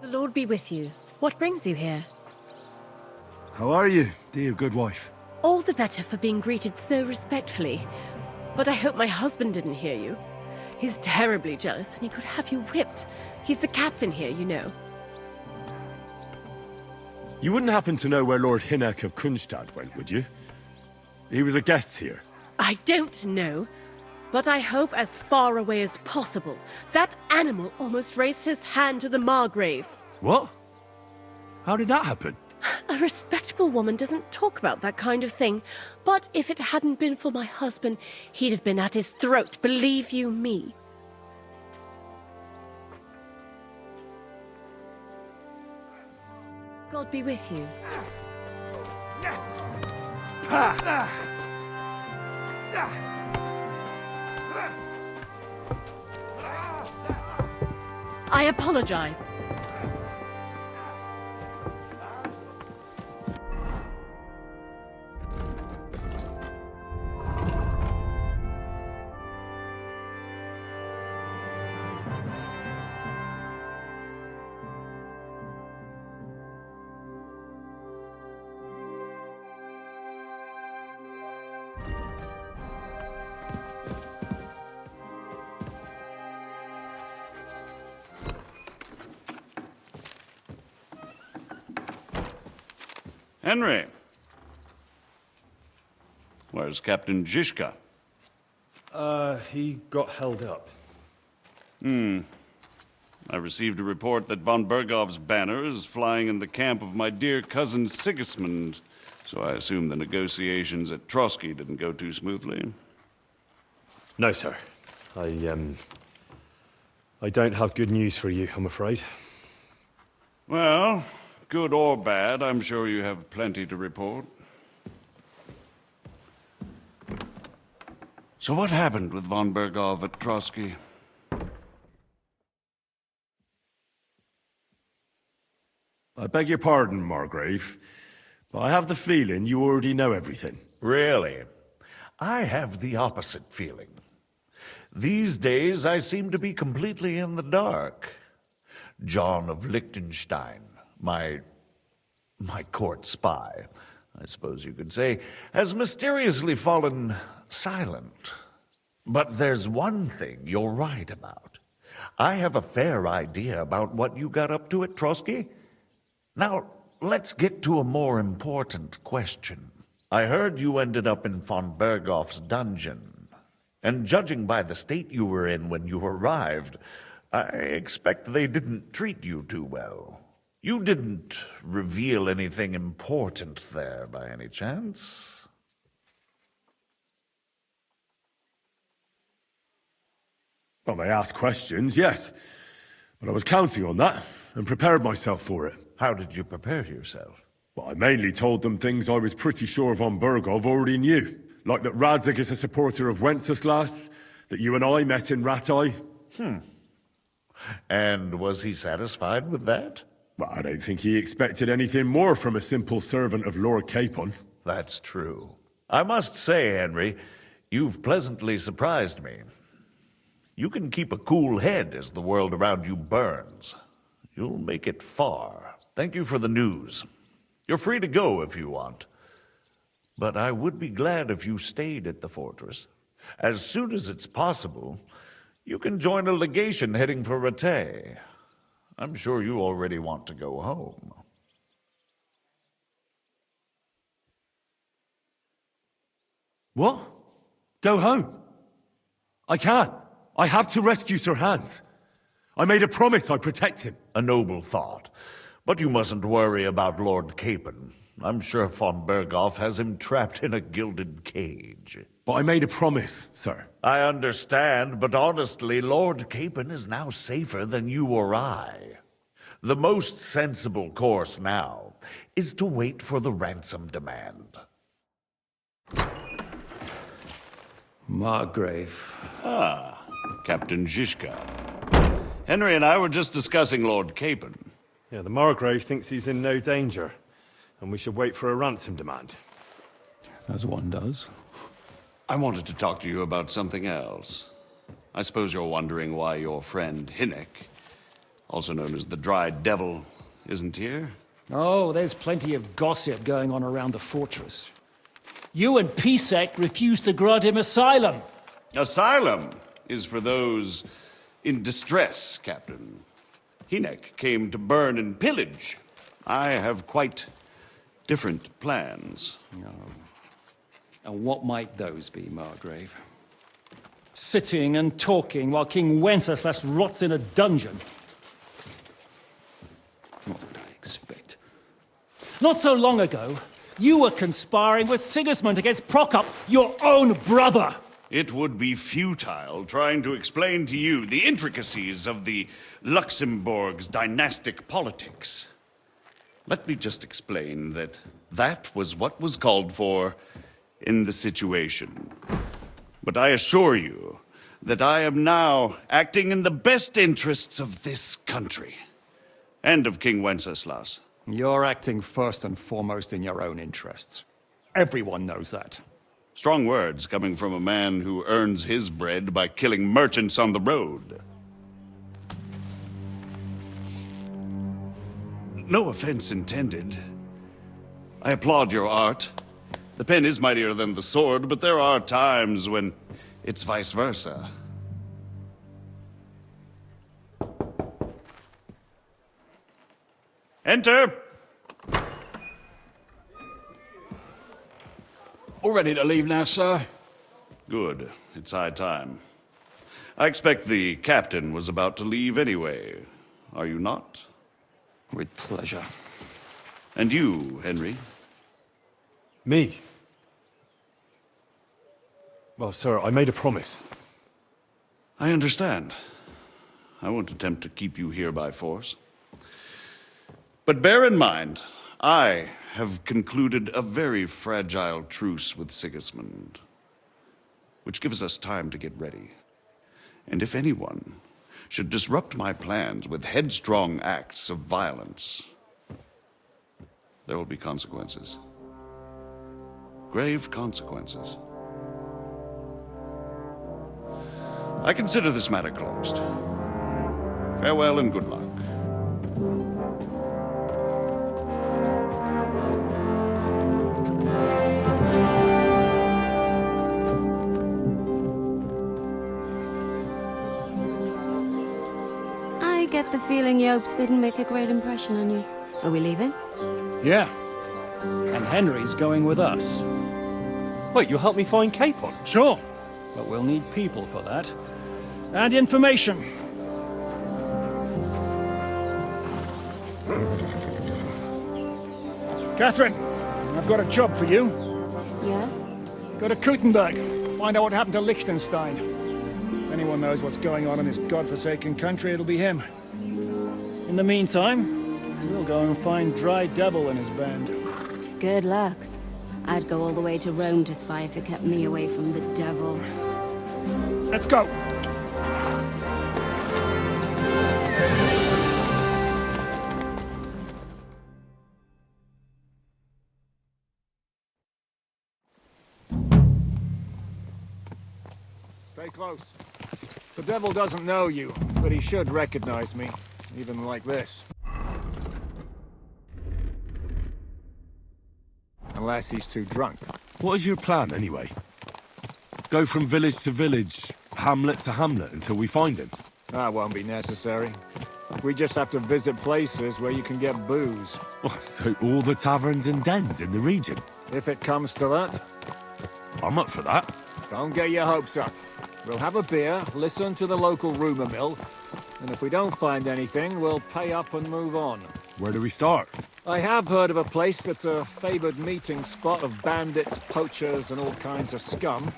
The Lord be with you. What brings you here? How are you, dear good wife? All the better for being greeted so respectfully. But I hope my husband didn't hear you. He's terribly jealous and he could have you whipped. He's the captain here, you know. You wouldn't happen to know where Lord Hinnek of Kunstad went, would you? He was a guest here. I don't know, but I hope as far away as possible. That animal almost raised his hand to the Margrave. What? How did that happen? A respectable woman doesn't talk about that kind of thing, but if it hadn't been for my husband, he'd have been at his throat, believe you me. God be with you. I apologize. Henry. Where's Captain Zizka? He got held up. I received a report that von Bergov's banner is flying in the camp of my dear cousin Sigismund, so I assume the negotiations at Trotsky didn't go too smoothly. No, sir. I don't have good news for you, I'm afraid. Well, good or bad, I'm sure you have plenty to report. So what happened with von Bergov at Trotsky? I beg your pardon, Margrave, but I have the feeling you already know everything. Really? I have the opposite feeling. These days, I seem to be completely in the dark. John of Liechtenstein, my court spy, I suppose you could say, has mysteriously fallen silent. But there's one thing you're right about. I have a fair idea about what you got up to at Trotsky. Now, let's get to a more important question. I heard you ended up in von Bergov's dungeon. And judging by the state you were in when you arrived, I expect they didn't treat you too well. You didn't reveal anything important there by any chance? Well, they asked questions, yes. But I was counting on that, and prepared myself for it. How did you prepare yourself? Well, I mainly told them things I was pretty sure von Bergov already knew. Like that Radzig is a supporter of Wenceslas, that you and I met in Ratai. And was he satisfied with that? Well, I don't think he expected anything more from a simple servant of Lord Capon. That's true. I must say, Henry, you've pleasantly surprised me. You can keep a cool head as the world around you burns. You'll make it far. Thank you for the news. You're free to go if you want. But I would be glad if you stayed at the fortress. As soon as it's possible, you can join a legation heading for Rattay. I'm sure you already want to go home. What? Go home? I can't. I have to rescue Sir Hans. I made a promise I'd protect him. A noble thought. But you mustn't worry about Lord Capon. I'm sure von Bergov has him trapped in a gilded cage. But I made a promise, sir. I understand, but honestly, Lord Capon is now safer than you or I. The most sensible course now is to wait for the ransom demand. Margrave. Ah, Captain Zizka. Henry and I were just discussing Lord Capon. Yeah, the Margrave thinks he's in no danger, and we should wait for a ransom demand. As one does. I wanted to talk to you about something else. I suppose you're wondering why your friend Hinnek, also known as the Dry Devil, isn't here. Oh, there's plenty of gossip going on around the fortress. You and Pisek refused to grant him asylum. Asylum is for those in distress, Captain. Hynek came to burn and pillage. I have quite different plans. And what might those be, Margrave? Sitting and talking while King Wenceslas rots in a dungeon. What would I expect? Not so long ago, you were conspiring with Sigismund against Prokop, your own brother! It would be futile trying to explain to you the intricacies of the Luxembourg's dynastic politics. Let me just explain that that was what was called for in the situation. But I assure you that I am now acting in the best interests of this country and of King Wenceslas. You're acting first and foremost in your own interests. Everyone knows that. Strong words coming from a man who earns his bread by killing merchants on the road. No offense intended. I applaud your art. The pen is mightier than the sword, but there are times when it's vice versa. Enter! All ready to leave now, sir? Good. It's high time. I expect the captain was about to leave anyway. Are you not? With pleasure. And you, Henry? Me? Well, sir, I made a promise. I understand. I won't attempt to keep you here by force. But bear in mind, I have concluded a very fragile truce with Sigismund, which gives us time to get ready. And if anyone should disrupt my plans with headstrong acts of violence, there will be consequences. Grave consequences. I consider this matter closed. Farewell and good luck. I get the feeling Yopes didn't make a great impression on you. Are we leaving? Yeah. And Henry's going with us. Wait, you'll help me find Capon? Sure. But we'll need people for that. And information. Catherine, I've got a job for you. Yes? Go to Kuttenberg. Find out what happened to Liechtenstein. If anyone knows what's going on in this godforsaken country, it'll be him. In the meantime, we'll go and find Dry Devil and his band. Good luck. I'd go all the way to Rome to spy if it kept me away from the devil. Let's go! Stay close. The devil doesn't know you, but he should recognize me, even like this. Unless he's too drunk. What is your plan, anyway? Go from village to village, hamlet to hamlet, until we find him? That won't be necessary. We just have to visit places where you can get booze. Oh, so all the taverns and dens in the region? If it comes to that. I'm up for that. Don't get your hopes up. We'll have a beer, listen to the local rumor mill, and if we don't find anything, we'll pay up and move on. Where do we start? I have heard of a place that's a favored meeting spot of bandits, poachers, and all kinds of scum.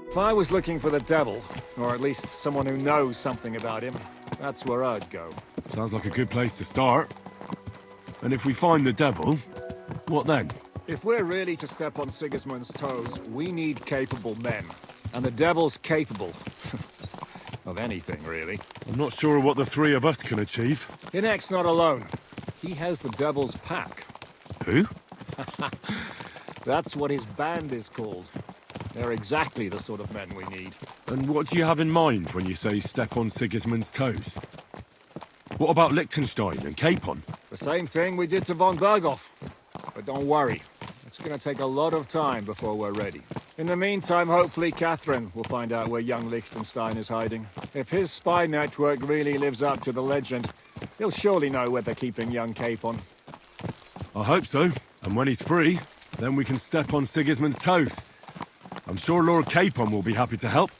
If I was looking for the devil, or at least someone who knows something about him, that's where I'd go. Sounds like a good place to start. And if we find the devil, what then? If we're really to step on Sigismund's toes, we need capable men. And the devil's capable. Of anything, really. I'm not sure what the three of us can achieve. Hynek's not alone. He has the devil's pack. Who? That's what his band is called. They're exactly the sort of men we need. And what do you have in mind when you say step on Sigismund's toes? What about Liechtenstein and Capon? The same thing we did to von Berghoff. But don't worry, it's gonna take a lot of time before we're ready. In the meantime, hopefully Catherine will find out where young Liechtenstein is hiding. If his spy network really lives up to the legend, he'll surely know where they're keeping young Capon. I hope so. And when he's free, then we can step on Sigismund's toes. I'm sure Lord Capon will be happy to help.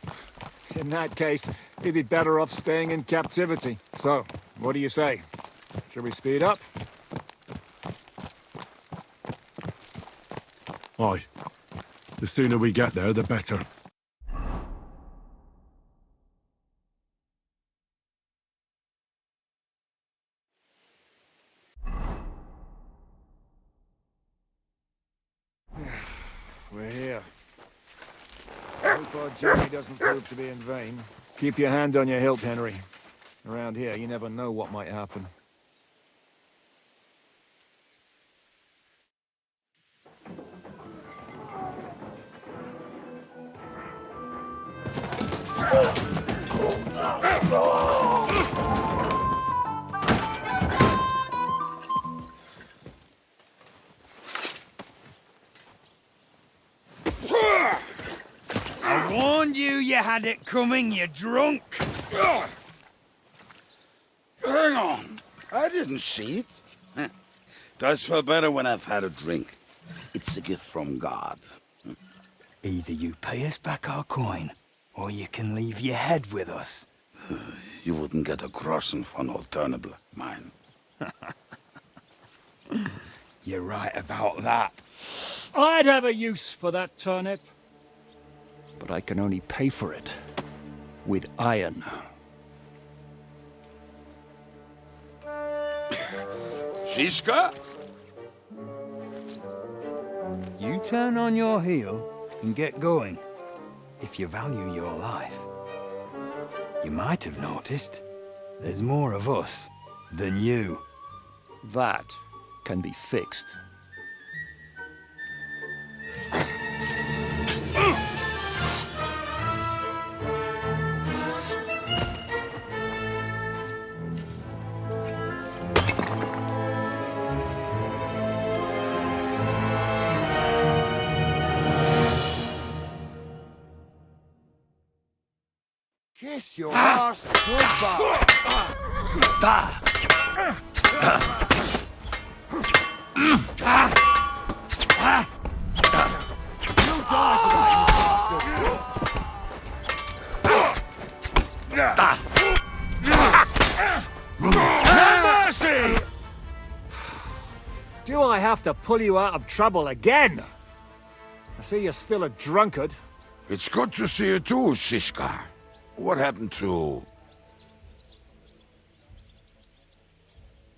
In that case, he'd be better off staying in captivity. So, what do you say? Should we speed up? Aye. The sooner we get there, the better. We're here. I hope our journey doesn't prove to be in vain. Keep your hand on your hilt, Henry. Around here, you never know what might happen. I warned you you had it coming, you drunk! Hang on. I didn't see it. Does feel better when I've had a drink. It's a gift from God. Either you pay us back our coin, or you can leave your head with us. You wouldn't get a crossing for an alternative, mine. You're right about that. I'd have a use for that turnip. But I can only pay for it with iron. Shiska? You turn on your heel and get going. If you value your life. You might have noticed there's more of us than you. That can be fixed. Kiss your ass goodbye. Mercy! Do I have to pull you out of trouble again? I see you're still a drunkard. It's good to see you too, Shishka. What happened to...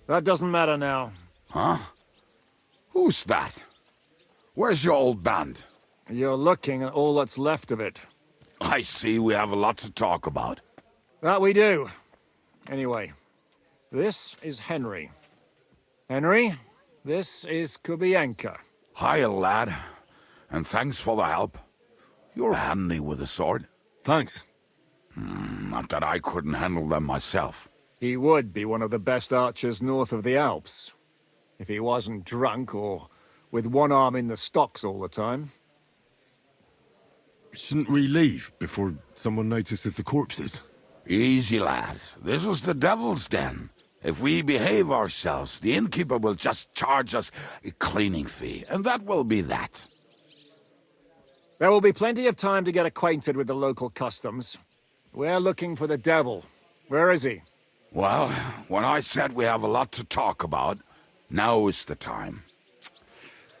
That doesn't matter now. Huh? Who's that? Where's your old band? You're looking at all that's left of it. I see we have a lot to talk about. That we do. Anyway, this is Henry. Henry, this is Kubienka. Hiya, lad. And thanks for the help. You're handy with a sword. Thanks. Not that I couldn't handle them myself. He would be one of the best archers north of the Alps. If he wasn't drunk or with one arm in the stocks all the time. Shouldn't we leave before someone notices the corpses? Easy, lad. This was the devil's den. If we behave ourselves, the innkeeper will just charge us a cleaning fee, and that will be that. There will be plenty of time to get acquainted with the local customs. We're looking for the devil. Where is he? Well, when I said we have a lot to talk about, now is the time.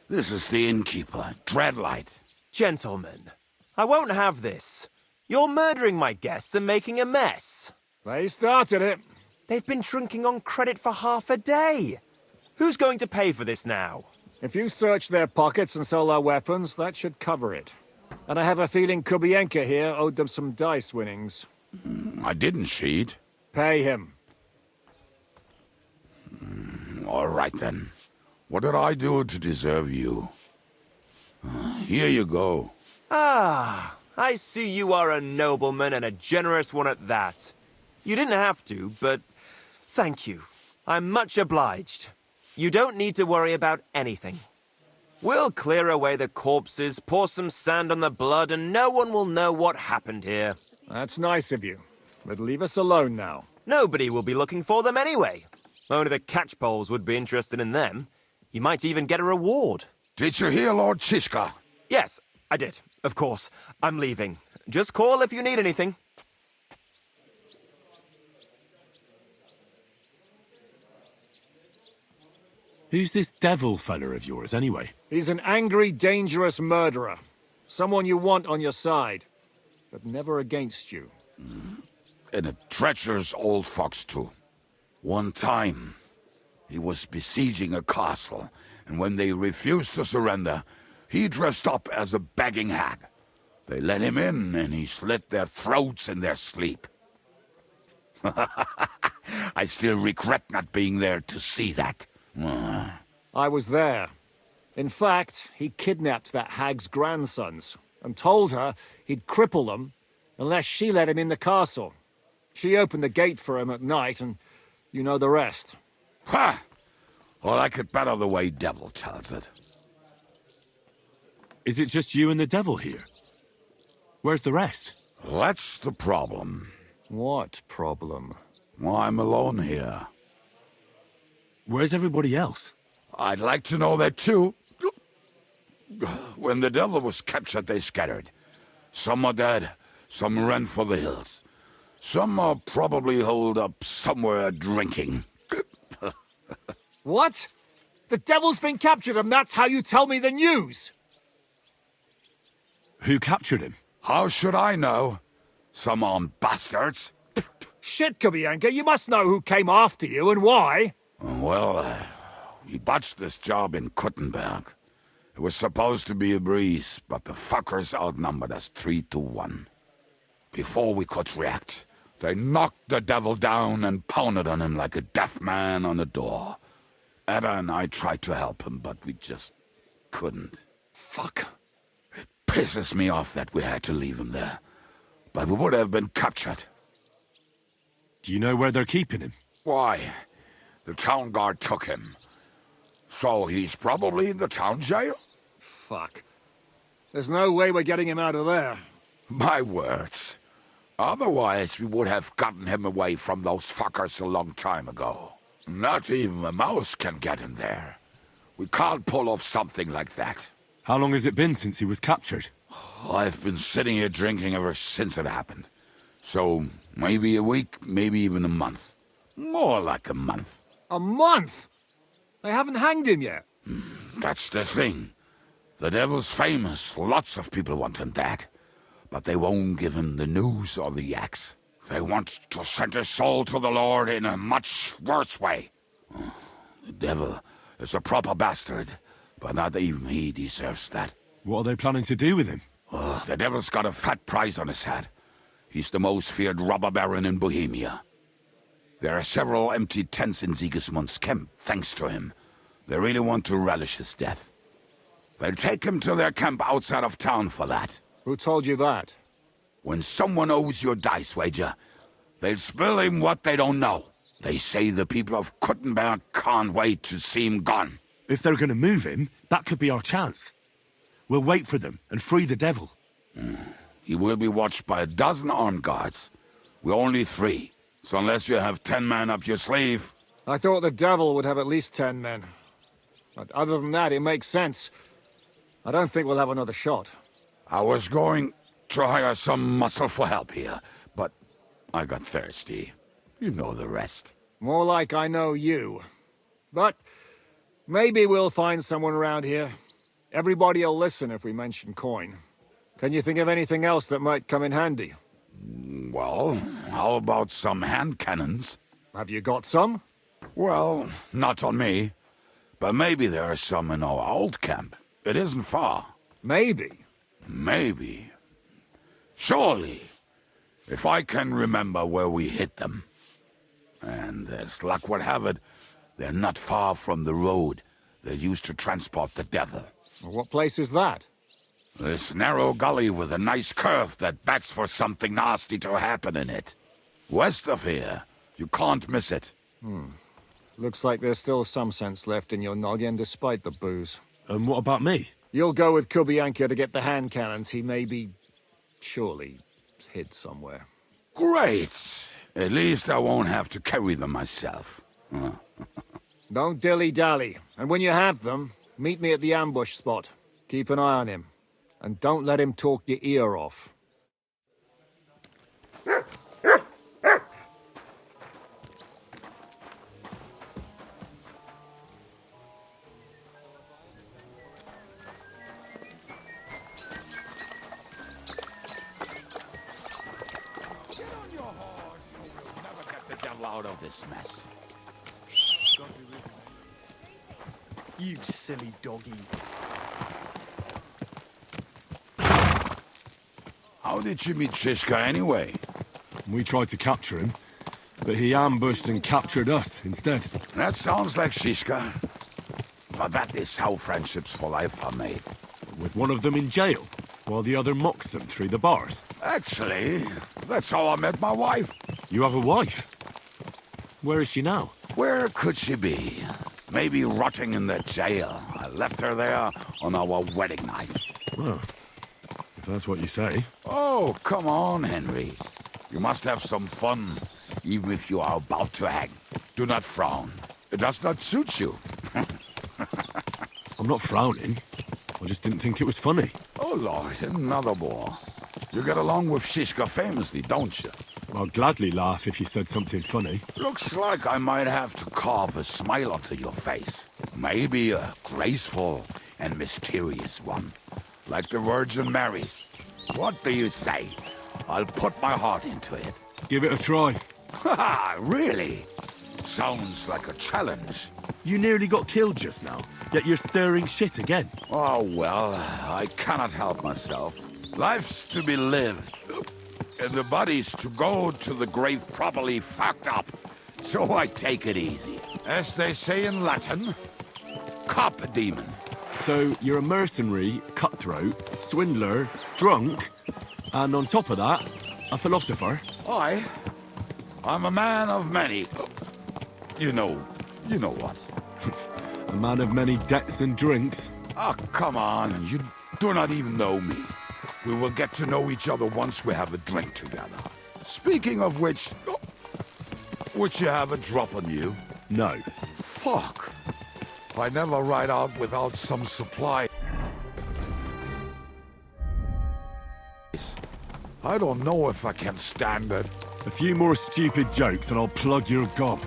This is the innkeeper, Dreadlight. Gentlemen, I won't have this. You're murdering my guests and making a mess. They started it. They've been drinking on credit for half a day. Who's going to pay for this now? If you search their pockets and sell their weapons, that should cover it. And I have a feeling Kubienka here owed them some dice winnings. I didn't cheat. Pay him. All right, then. What did I do to deserve you? Here you go. Ah, I see you are a nobleman and a generous one at that. You didn't have to, but thank you. I'm much obliged. You don't need to worry about anything. We'll clear away the corpses, pour some sand on the blood, and no one will know what happened here. That's nice of you. But leave us alone now. Nobody will be looking for them anyway. Only the catchpoles would be interested in them. You might even get a reward. Did you hear, Lord Chishka? Yes, I did. Of course. I'm leaving. Just call if you need anything. Who's this devil fella of yours, anyway? He's an angry, dangerous murderer. Someone you want on your side, but never against you. And a treacherous old fox, too. One time, he was besieging a castle, and when they refused to surrender, he dressed up as a begging hag. They let him in, and he slit their throats in their sleep. I still regret not being there to see that. I was there. In fact, he kidnapped that hag's grandsons and told her he'd cripple them unless she let him in the castle. She opened the gate for him at night, and you know the rest. Ha! Well, I could better the way Devil tells it. Is it just you and the devil here? Where's the rest? That's the problem. What problem? Well, I'm alone here. Where's everybody else? I'd like to know that too. When the devil was captured, they scattered. Some are dead, some ran for the hills. Some are probably holed up somewhere drinking. What? The devil's been captured and that's how you tell me the news? Who captured him? How should I know? Some armed bastards. Shit, Kubianka, you must know who came after you and why. Well, we botched this job in Kuttenberg. It was supposed to be a breeze, but the fuckers outnumbered us 3-1. Before we could react, they knocked the devil down and pounded on him like a deaf man on a door. Ada and I tried to help him, but we just couldn't. Fuck. It pisses me off that we had to leave him there. But we would have been captured. Do you know where they're keeping him? Why? The town guard took him. So he's probably in the town jail? Fuck. There's no way we're getting him out of there. My words. Otherwise, we would have gotten him away from those fuckers a long time ago. Not even a mouse can get in there. We can't pull off something like that. How long has it been since he was captured? I've been sitting here drinking ever since it happened. So, maybe a week, maybe even a month. More like a month. A month? They haven't hanged him yet. That's the thing. The devil's famous. Lots of people want him dead. But they won't give him the news or the axe. They want to send his soul to the Lord in a much worse way. The devil is a proper bastard, but not even he deserves that. What are they planning to do with him? The devil's got a fat price on his head. He's the most feared robber baron in Bohemia. There are several empty tents in Sigismund's camp, thanks to him. They really want to relish his death. They'll take him to their camp outside of town for that. Who told you that? When someone owes you a dice wager, they'll spill him what they don't know. They say the people of Kuttenberg can't wait to see him gone. If they're going to move him, that could be our chance. We'll wait for them and free the devil. He will be watched by 12 armed guards. We're only 3. So unless you have 10 men up your sleeve... I thought the devil would have at least 10 men. But other than that, it makes sense. I don't think we'll have another shot. I was going to hire some muscle for help here, but I got thirsty. You know the rest. More like I know you. But maybe we'll find someone around here. Everybody'll listen if we mention coin. Can you think of anything else that might come in handy? Well, how about some hand cannons? Have you got some? Well, not on me. But maybe there are some in our old camp. It isn't far. Maybe. Maybe. Surely. If I can remember where we hid them. And as luck would have it, they're not far from the road that used to transport the devil. What place is that? This narrow gully with a nice curve that backs for something nasty to happen in it. West of here. You can't miss it. Looks like there's still some sense left in your noggin despite the booze. And what about me? You'll go with Kubianka to get the hand cannons he may be... surely hid somewhere. Great. At least I won't have to carry them myself. Don't dilly-dally. And when you have them, meet me at the ambush spot. Keep an eye on him. And don't let him talk your ear off. Out of this mess. You silly doggy. How did you meet Shishka anyway? We tried to capture him, but he ambushed and captured us instead. That sounds like Shishka. But that is how friendships for life are made. With one of them in jail, while the other mocks them through the bars. Actually, that's how I met my wife. You have a wife? Where is she now? Where could she be? Maybe rotting in the jail. I left her there on our wedding night. Well, if that's what you say. Oh, come on, Henry. You must have some fun, even if you are about to hang. Do not frown. It does not suit you. I'm not frowning. I just didn't think it was funny. Oh, Lord, another bore. You get along with Shishka famously, don't you? I'll gladly laugh if you said something funny. Looks like I might have to carve a smile onto your face. Maybe a graceful and mysterious one. Like the Virgin Mary's. What do you say? I'll put my heart into it. Give it a try. Ha! Really? Sounds like a challenge. You nearly got killed just now, yet you're stirring shit again. Oh, well, I cannot help myself. Life's to be lived. And the body's to go to the grave properly fucked up. So I take it easy. As they say in Latin, cop demon. So you're a mercenary, cutthroat, swindler, drunk, and on top of that, a philosopher? I'm a man of many... You know what. A man of many debts and drinks? Ah, come on, you do not even know me. We will get to know each other once we have a drink together. Speaking of which... Would you have a drop on you? No. Fuck. I never ride out without some supply. I don't know if I can stand it. A few more stupid jokes and I'll plug your gob.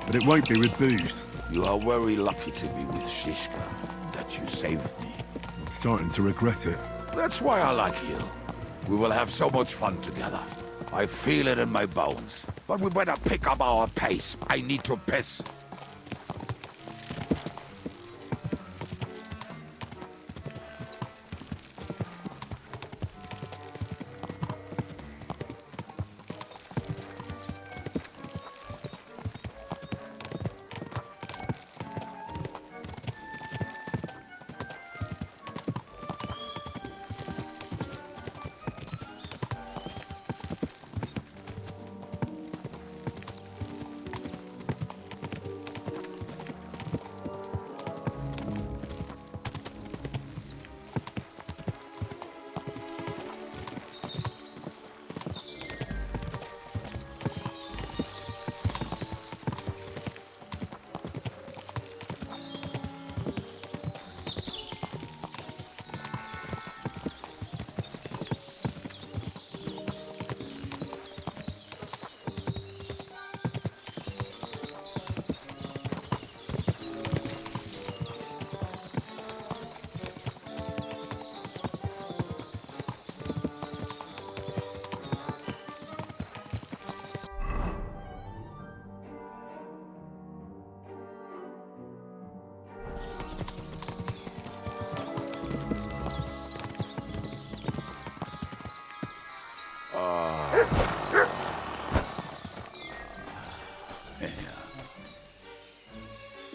But it won't be with booze. You are very lucky to be with Shishka, that you saved me. I'm starting to regret it. That's why I like you. We will have so much fun together. I feel it in my bones. But we better pick up our pace. I need to piss.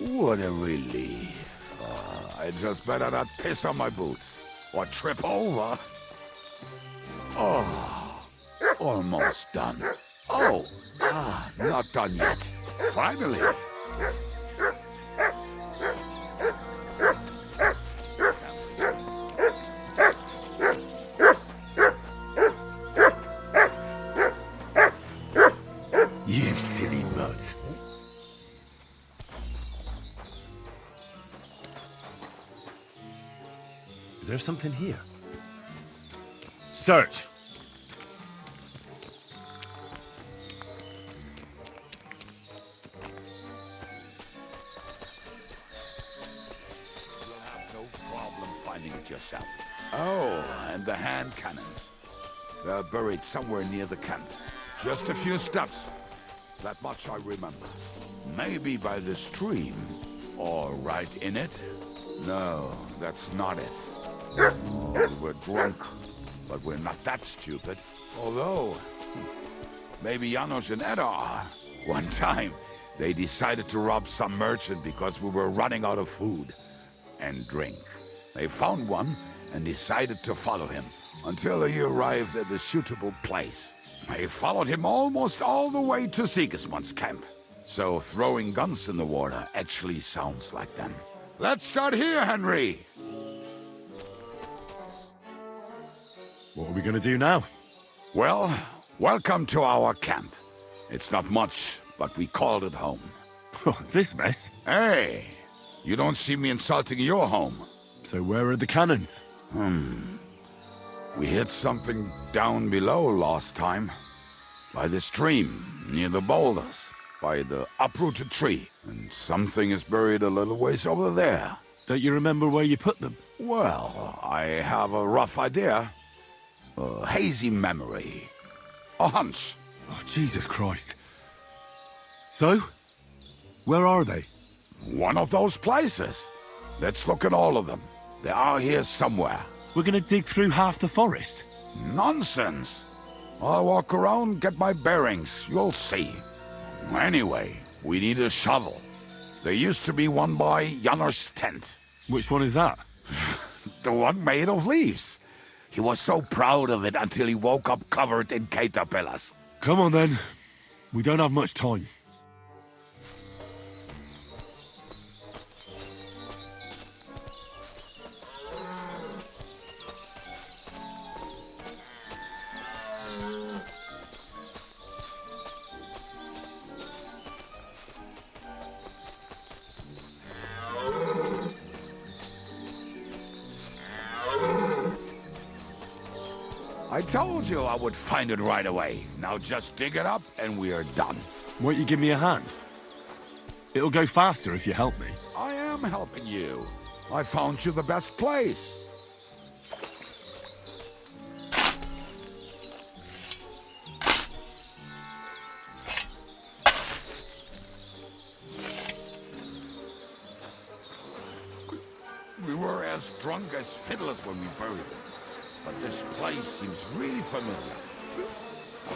What a relief. I just better not piss on my boots. or trip over. Oh, almost done. Oh, not done yet. Finally. You silly mutts. Is there something here? Search. You'll have no problem finding it yourself. Oh, and the hand cannons. They're buried somewhere near the camp. Just a few steps. That much I remember. Maybe by the stream. Or right in it? No, that's not it. Oh, we're drunk. But we're not that stupid. Although, maybe Janos and Edda are. One time, they decided to rob some merchant because we were running out of food and drink. They found one and decided to follow him until he arrived at a suitable place. They followed him almost all the way to Sigismund's camp. So throwing guns in the water actually sounds like them. Let's start here, Henry! What are we gonna do now? Well, welcome to our camp. It's not much, but we called it home. This mess? Hey, you don't see me insulting your home. So where are the cannons? We hit something down below last time. By the stream, near the boulders, by the uprooted tree. And something is buried a little ways over there. Don't you remember where you put them? Well, I have a rough idea. A hazy memory. A hunch. Oh, Jesus Christ. So? Where are they? One of those places. Let's look at all of them. They are here somewhere. We're gonna dig through half the forest. Nonsense. I'll walk around, get my bearings. You'll see. Anyway, we need a shovel. There used to be one by Janos' tent. Which one is that? The one made of leaves. He was so proud of it until he woke up covered in caterpillars. Come on then. We don't have much time. I told you I would find it right away. Now just dig it up and we are done. Won't you give me a hand? It'll go faster if you help me. I am helping you. I found you the best place. We were as drunk as fiddlers when we buried it. But this place seems really familiar.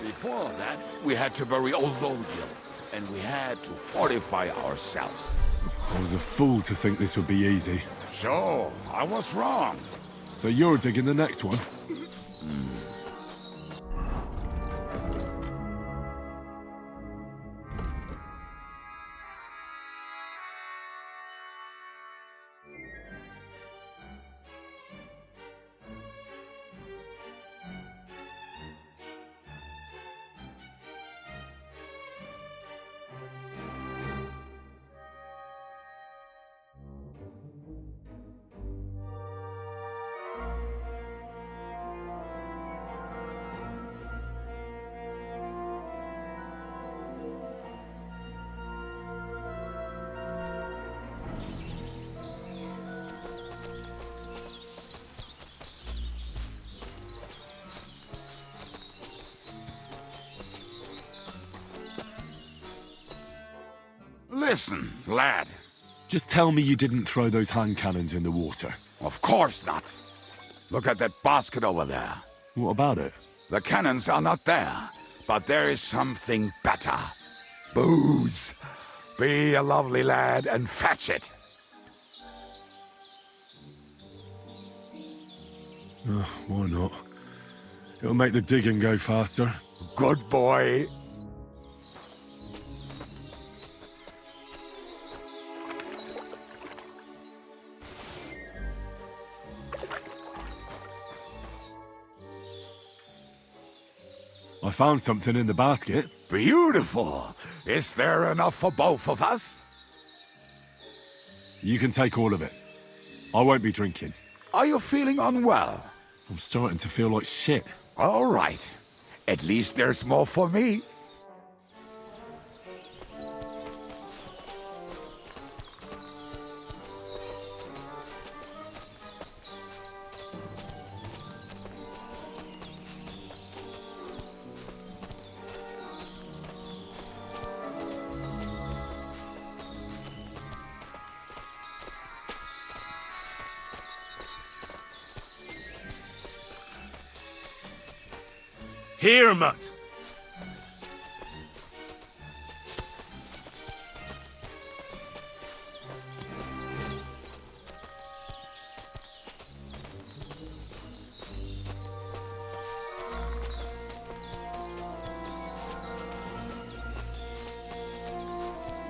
Before that, we had to bury old Lodil, and we had to fortify ourselves. I was a fool to think this would be easy. So, I was wrong. So you're digging the next one? Listen, lad. Just tell me you didn't throw those hand cannons in the water. Of course not. Look at that basket over there. What about it? The cannons are not there, but there is something better. Booze. Be a lovely lad and fetch it. Why not? It'll make the digging go faster. Good boy. I found something in the basket. Beautiful. Is there enough for both of us? You can take all of it. I won't be drinking. Are you feeling unwell? I'm starting to feel like shit. All right. At least there's more for me. Here, Mutt!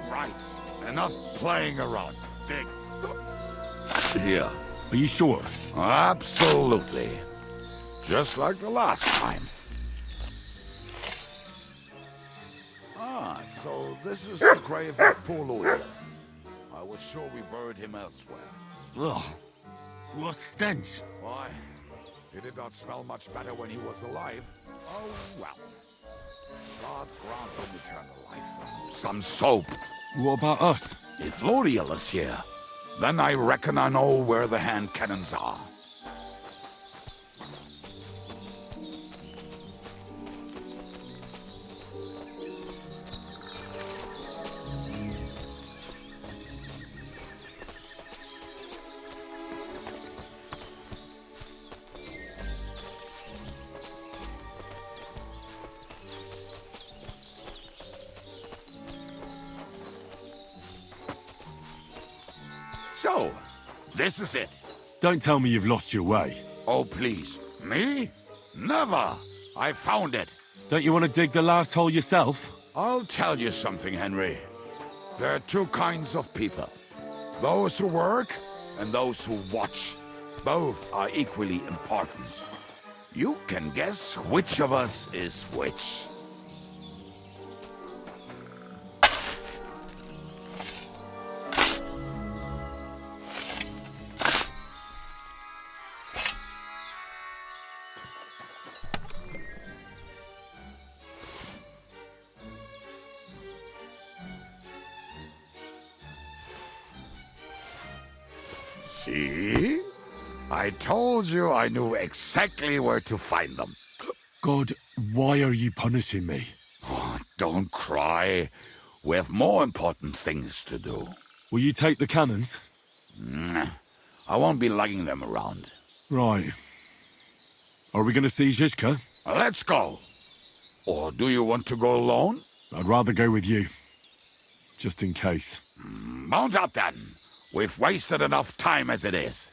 Right. Enough playing around. Dig. Here. Are you sure? Absolutely. Just like the last time. So this is the grave of poor Louis. I was sure we buried him elsewhere. Ugh. What stench. Why? He did not smell much better when he was alive. Oh, well. God grant him eternal life. Some soap. What about us? If Lodiel is here, then I reckon I know where the hand cannons are. So, this is it. Don't tell me you've lost your way. Oh, please. Me? Never. I found it. Don't you want to dig the last hole yourself? I'll tell you something, Henry. There are two kinds of people. Those who work and those who watch. Both are equally important. You can guess which of us is which. See? I told you I knew exactly where to find them. God, why are you punishing me? Oh, don't cry. We have more important things to do. Will you take the cannons? I won't be lugging them around. Right. Are we going to see Zizka? Let's go. Or do you want to go alone? I'd rather go with you. Just in case. Mount up then. We've wasted enough time as it is.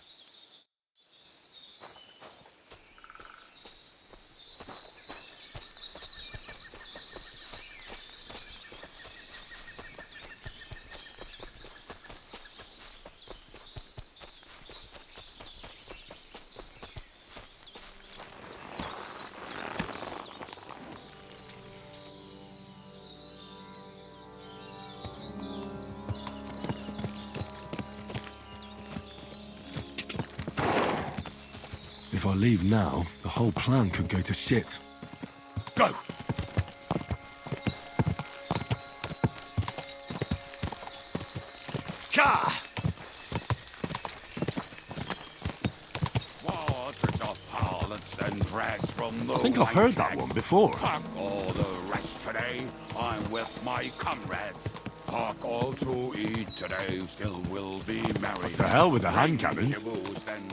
If I leave now, the whole plan could go to shit. Go! Ka! Waters of harlots and drags from the I think I've heard that one before. Fuck all the rest today. I'm with my comrades. Fuck all to eat today. Still will be merry. To hell with the hand cannons.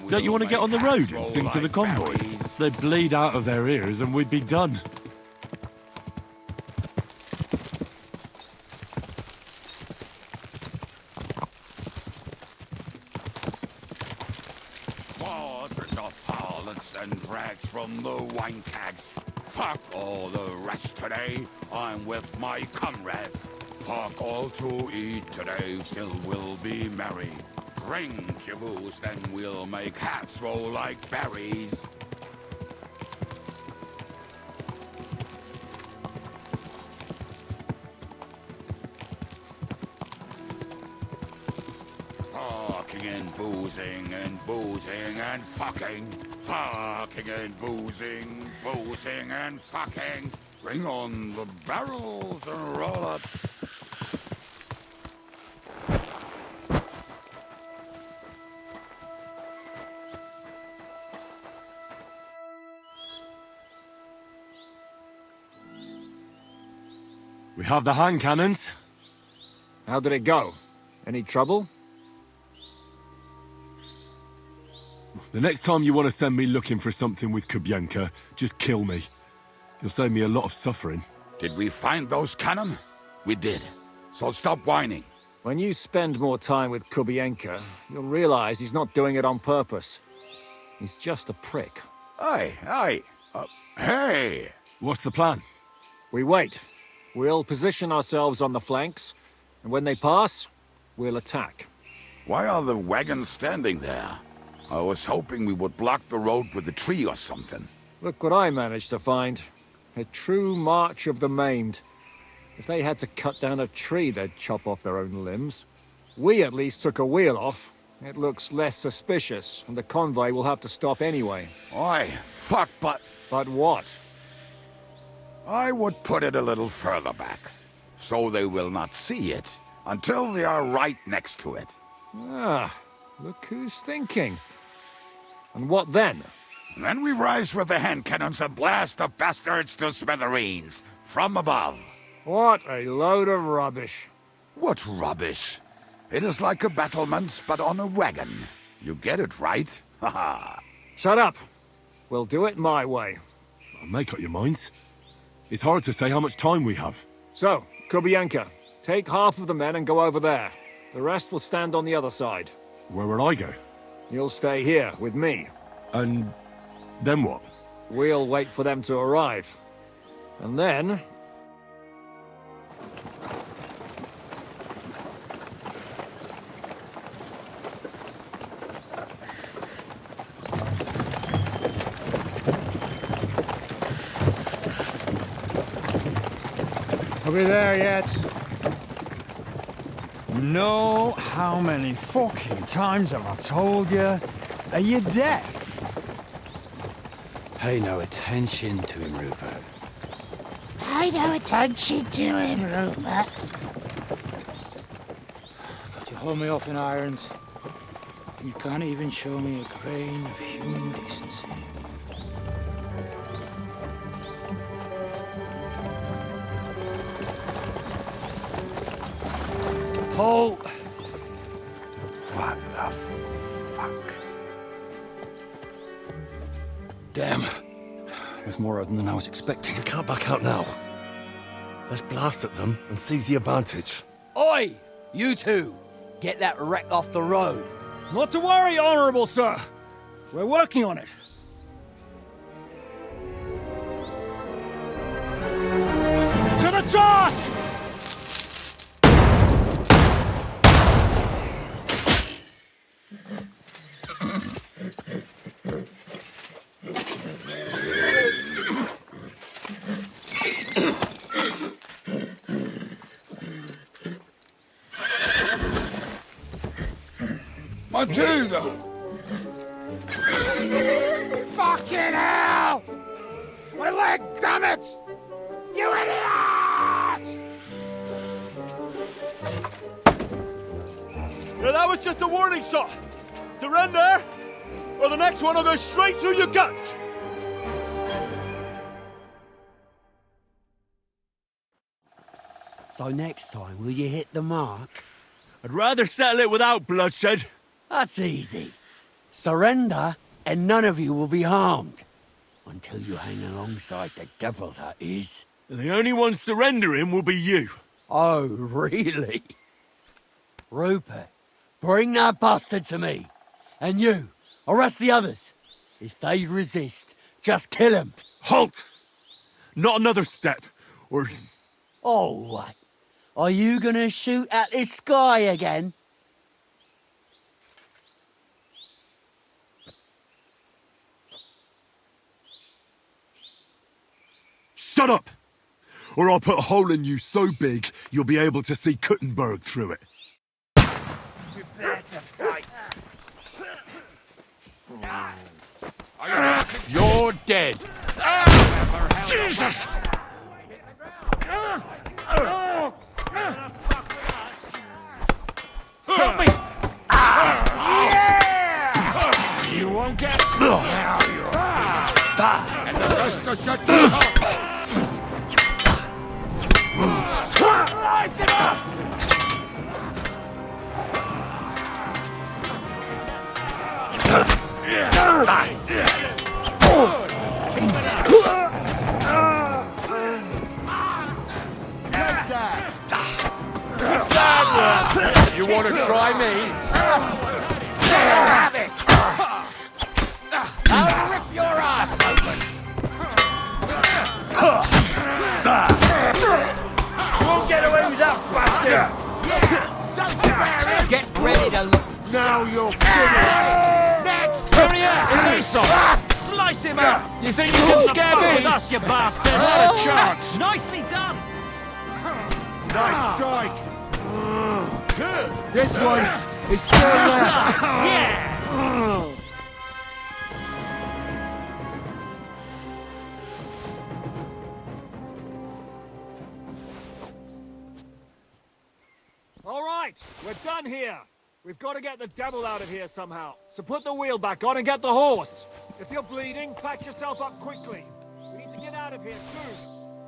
Don't you want to get on the road and sing to the convoy? They'd bleed out of their ears and we'd be done. Squadrons of harlots and drags from the wine kegs. Fuck all the rest today. I'm with my comrades. Fuck all to eat today. Still we'll be merry. Drink your booze, then we'll make hats roll like berries. Fucking and boozing and boozing and fucking. Fucking and boozing, boozing and fucking. Bring on the barrels and roll up. We have the hand cannons. How did it go? Any trouble? The next time you want to send me looking for something with Kubienka, just kill me. You'll save me a lot of suffering. Did we find those cannon? We did. So stop whining. When you spend more time with Kubienka, you'll realize he's not doing it on purpose. He's just a prick. Aye. Hey! What's the plan? We wait. We'll position ourselves on the flanks, and when they pass, we'll attack. Why are the wagons standing there? I was hoping we would block the road with a tree or something. Look what I managed to find. A true march of the maimed. If they had to cut down a tree, they'd chop off their own limbs. We at least took a wheel off. It looks less suspicious, and the convoy will have to stop anyway. Oi, fuck, but... But what? I would put it a little further back, so they will not see it until they are right next to it. Ah, look who's thinking. And what then? Then we rise with the hand cannons and blast the bastards to smithereens, from above. What a load of rubbish. What rubbish? It is like a battlement, but on a wagon. You get it, right? Haha. Shut up. We'll do it my way. Make up your minds. It's hard to say how much time we have. So, Kubienka, take half of the men and go over there. The rest will stand on the other side. Where will I go? You'll stay here with me. And then what? We'll wait for them to arrive. And then... Are we there yet? No, how many fucking times have I told you? Are you deaf? Pay no attention to him, Rupert. Pay no attention to him, Rupert. But you hold me up in irons, and you can't even show me a grain of human decency. Halt! What the fuck? Damn. There's more of them than I was expecting. We can't back out now. Let's blast at them and seize the advantage. Oi! You two! Get that wreck off the road. Not to worry, Honorable Sir. We're working on it. To the task! Matilda! Fucking hell! My leg, damn it! You idiots! Yeah, that was just a warning shot. Surrender, or the next one will go straight through your guts. So next time, will you hit the mark? I'd rather settle it without bloodshed. That's easy. Surrender, and none of you will be harmed. Until you hang alongside the devil, that is. The only one surrendering will be you. Oh, really? Rupert, bring that bastard to me. And you, Arrest the others. If they resist, just kill them. Halt! Not another step, or... Oh, what? Are you gonna shoot at the sky again? Shut up! Or I'll put a hole in you so big you'll be able to see Kuttenberg through it. Prepare to fight. You're dead. Jesus! Help me! You won't get... And the rest of shut up. Slice him up! You want to try me? Have it! I'll rip your ass open! You won't get away with that, bastard! Get ready to look. Now you're finished! Next! Hurry up! Elisa! Slice him up! You think you can scare me? With us, you bastard! Not a chance! Nicely done! Nice strike. This one is still left. Yeah! All right, we're done here. We've got to get the devil out of here somehow. So put the wheel back on and get the horse. If you're bleeding, patch yourself up quickly. We need to get out of here soon.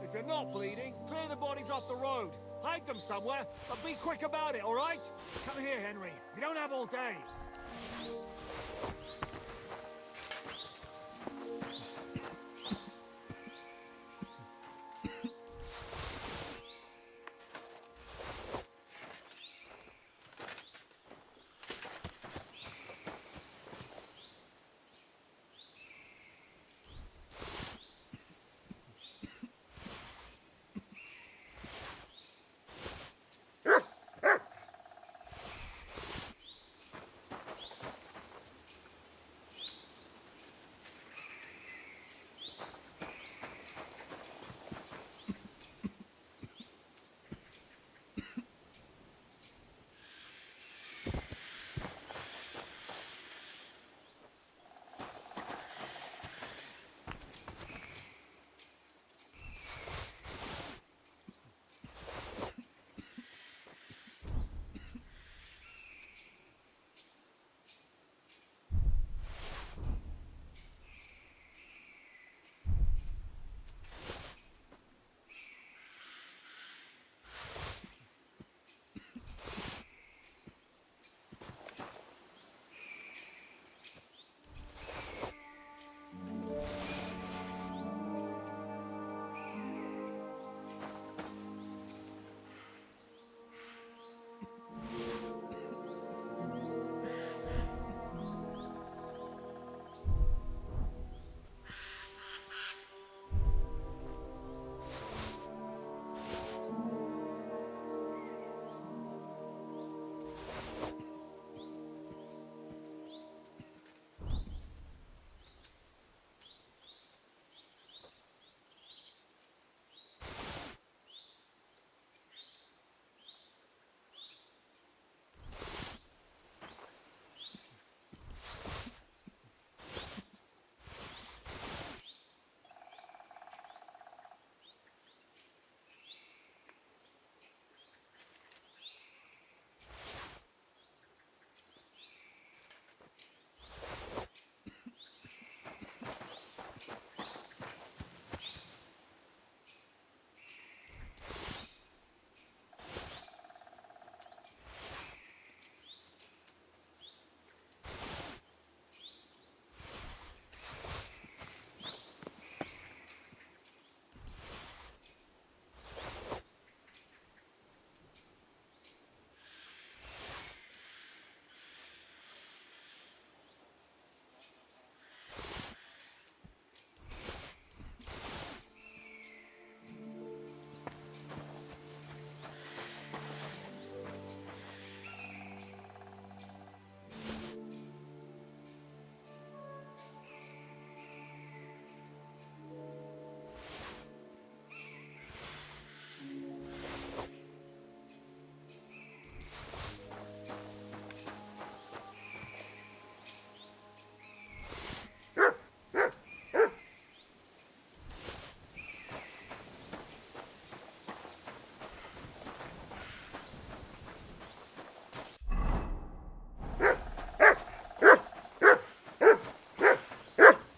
If you're not bleeding, clear the bodies off the road. Hide them somewhere, but be quick about it, all right? Come here, Henry. We don't have all day.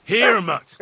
Here, Mutt!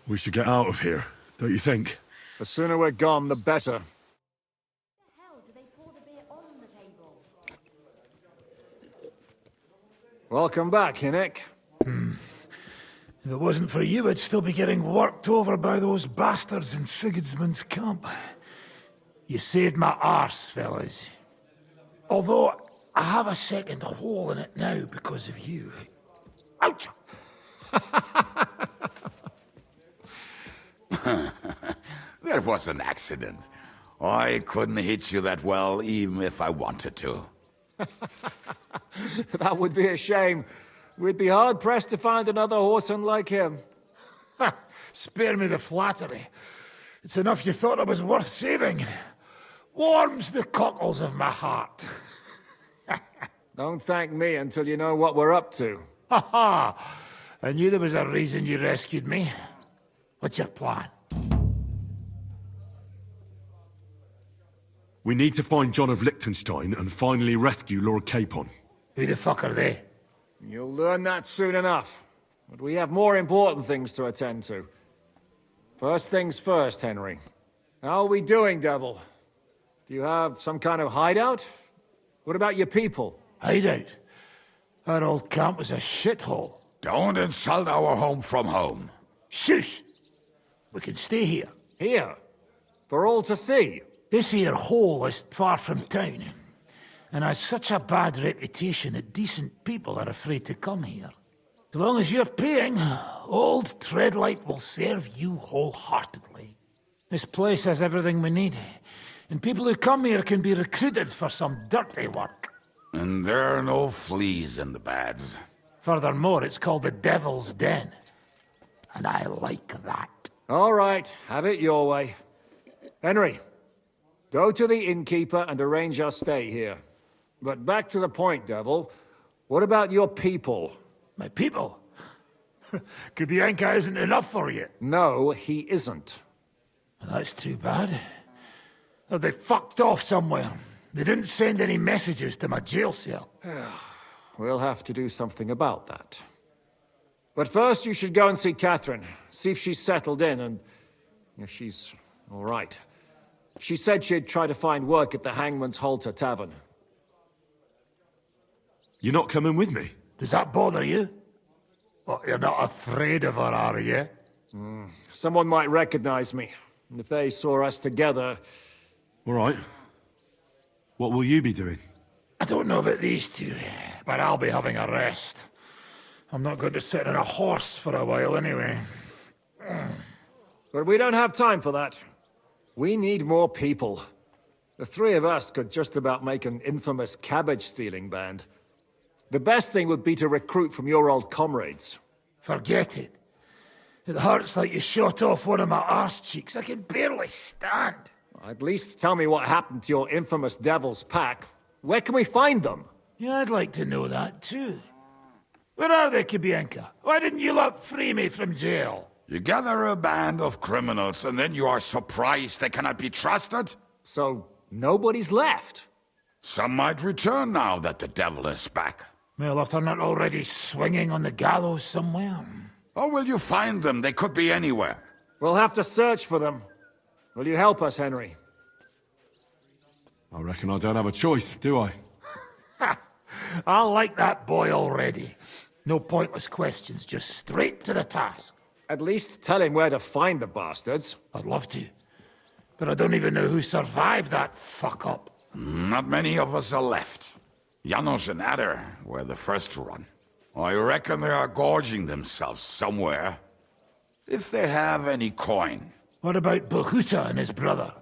We should get out of here, don't you think? The sooner we're gone, the better. Welcome back, Hinnick. If it wasn't for you, I'd still be getting worked over by those bastards in Sigismund's camp. You saved my arse, fellas. Although, I have a second hole in it now because of you. Ouch! That was an accident. I couldn't hit you that well, even if I wanted to. That would be a shame. We'd be hard-pressed to find another horseman like him. Spare me the flattery. It's enough you thought I was worth saving. Warms the cockles of my heart. Don't thank me until you know what we're up to. Ha ha! I knew there was a reason you rescued me. What's your plan? We need to find John of Liechtenstein and finally rescue Lord Capon. Who the fuck are they? You'll learn that soon enough. But we have more important things to attend to. First things first, Henry. How are we doing, Devil? Do you have some kind of hideout? What about your people? Hideout? Our old camp was a shithole. Don't insult our home from home. Shush! We can stay here. Here? For all to see? This here hole is far from town, and has such a bad reputation that decent people are afraid to come here. As long as you're paying, old Treadlight will serve you wholeheartedly. This place has everything we need, and people who come here can be recruited for some dirty work. And there are no fleas in the beds. Furthermore, it's called the Devil's Den, and I like that. All right, have it your way. Henry, go to the innkeeper and arrange our stay here. But back to the point, Devil. What about your people? My people? Kubienka isn't enough for you. No, he isn't. That's too bad. Oh, they fucked off somewhere. They didn't send any messages to my jail cell. We'll have to do something about that. But first you should go and see Catherine. See if she's settled in and if she's all right. She said she'd try to find work at the Hangman's Halter Tavern. You're not coming with me? Does that bother you? Well, you're not afraid of her, are you? Someone might recognize me. And if they saw us together... All right. What will you be doing? I don't know about these two, but I'll be having a rest. I'm not going to sit on a horse for a while anyway. But we don't have time for that. We need more people. The three of us could just about make an infamous cabbage-stealing band. The best thing would be to recruit from your old comrades. Forget it. It hurts like you shot off one of my arse cheeks. I can barely stand. At least tell me what happened to your infamous Devil's Pack. Where can we find them? Yeah, I'd like to know that too. Where are they, Kubienka? Why didn't you lot free me from jail? You gather a band of criminals and then you are surprised they cannot be trusted? So, nobody's left? Some might return now that the devil is back. Well, if they're not already swinging on the gallows somewhere. Or will you find them? They could be anywhere. We'll have to search for them. Will you help us, Henry? I reckon I don't have a choice, do I? I like that boy already. No pointless questions, just straight to the task. At least tell him where to find the bastards. I'd love to. But I don't even know who survived that fuck-up. Not many of us are left. Janos and Adder were the first to run. I reckon they are gorging themselves somewhere. If they have any coin. What about Bahuta and his brother?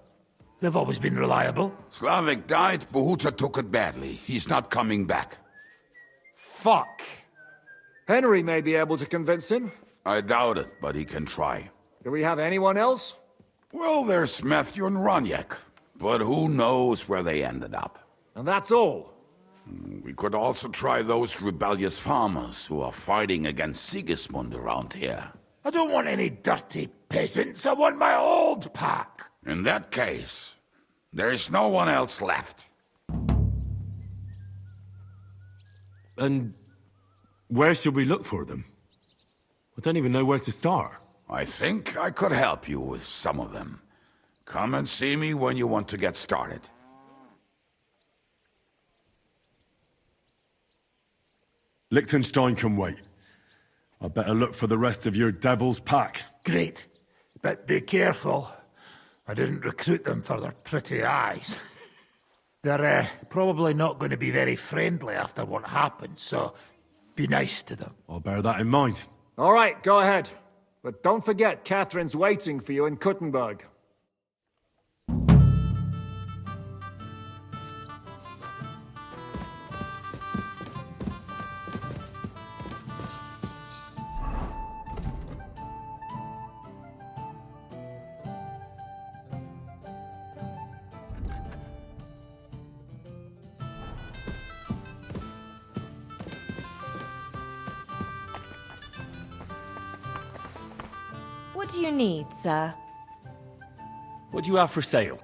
They've always been reliable. Slavik died, Bahuta took it badly. He's not coming back. Fuck. Henry may be able to convince him. I doubt it, but he can try. Do we have anyone else? Well, there's Matthew and Roniek, but who knows where they ended up. And that's all? We could also try those rebellious farmers who are fighting against Sigismund around here. I don't want any dirty peasants. I want my old pack. In that case, there is no one else left. And where should we look for them? I don't even know where to start. I think I could help you with some of them. Come and see me when you want to get started. Liechtenstein can wait. I better look for the rest of your Devil's Pack. Great. But be careful. I didn't recruit them for their pretty eyes. They're probably not going to be very friendly after what happened, so be nice to them. I'll bear that in mind. All right, go ahead. But don't forget, Catherine's waiting for you in Kuttenberg. What do you need, sir? What do you have for sale?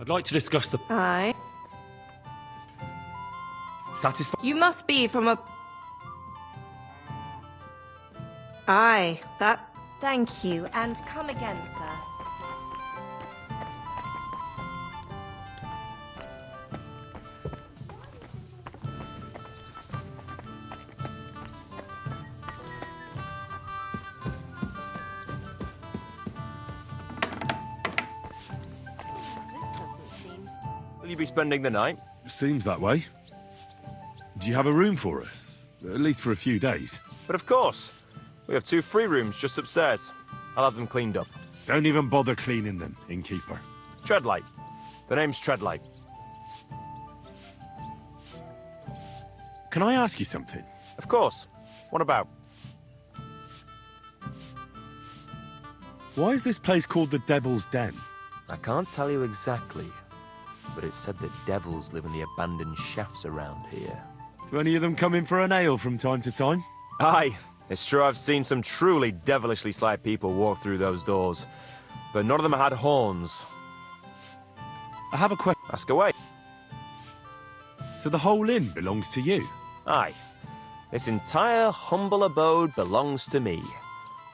I'd like to discuss the... Aye. Satisfied? You must be from a... Aye, that... Thank you, and come again, sir. Will you be spending the night? Seems that way. Do you have a room for us? At least for a few days. But of course. We have 2 free rooms just upstairs. I'll have them cleaned up. Don't even bother cleaning them, innkeeper. Treadlight. The name's Treadlight. Can I ask you something? Of course. What about? Why is this place called the Devil's Den? I can't tell you exactly, but it's said that devils live in the abandoned shafts around here. Do any of them come in for an ale from time to time? Aye, it's true I've seen some truly devilishly sly people walk through those doors, but none of them had horns. I have a question. Ask away. So the whole inn belongs to you? Aye. This entire humble abode belongs to me.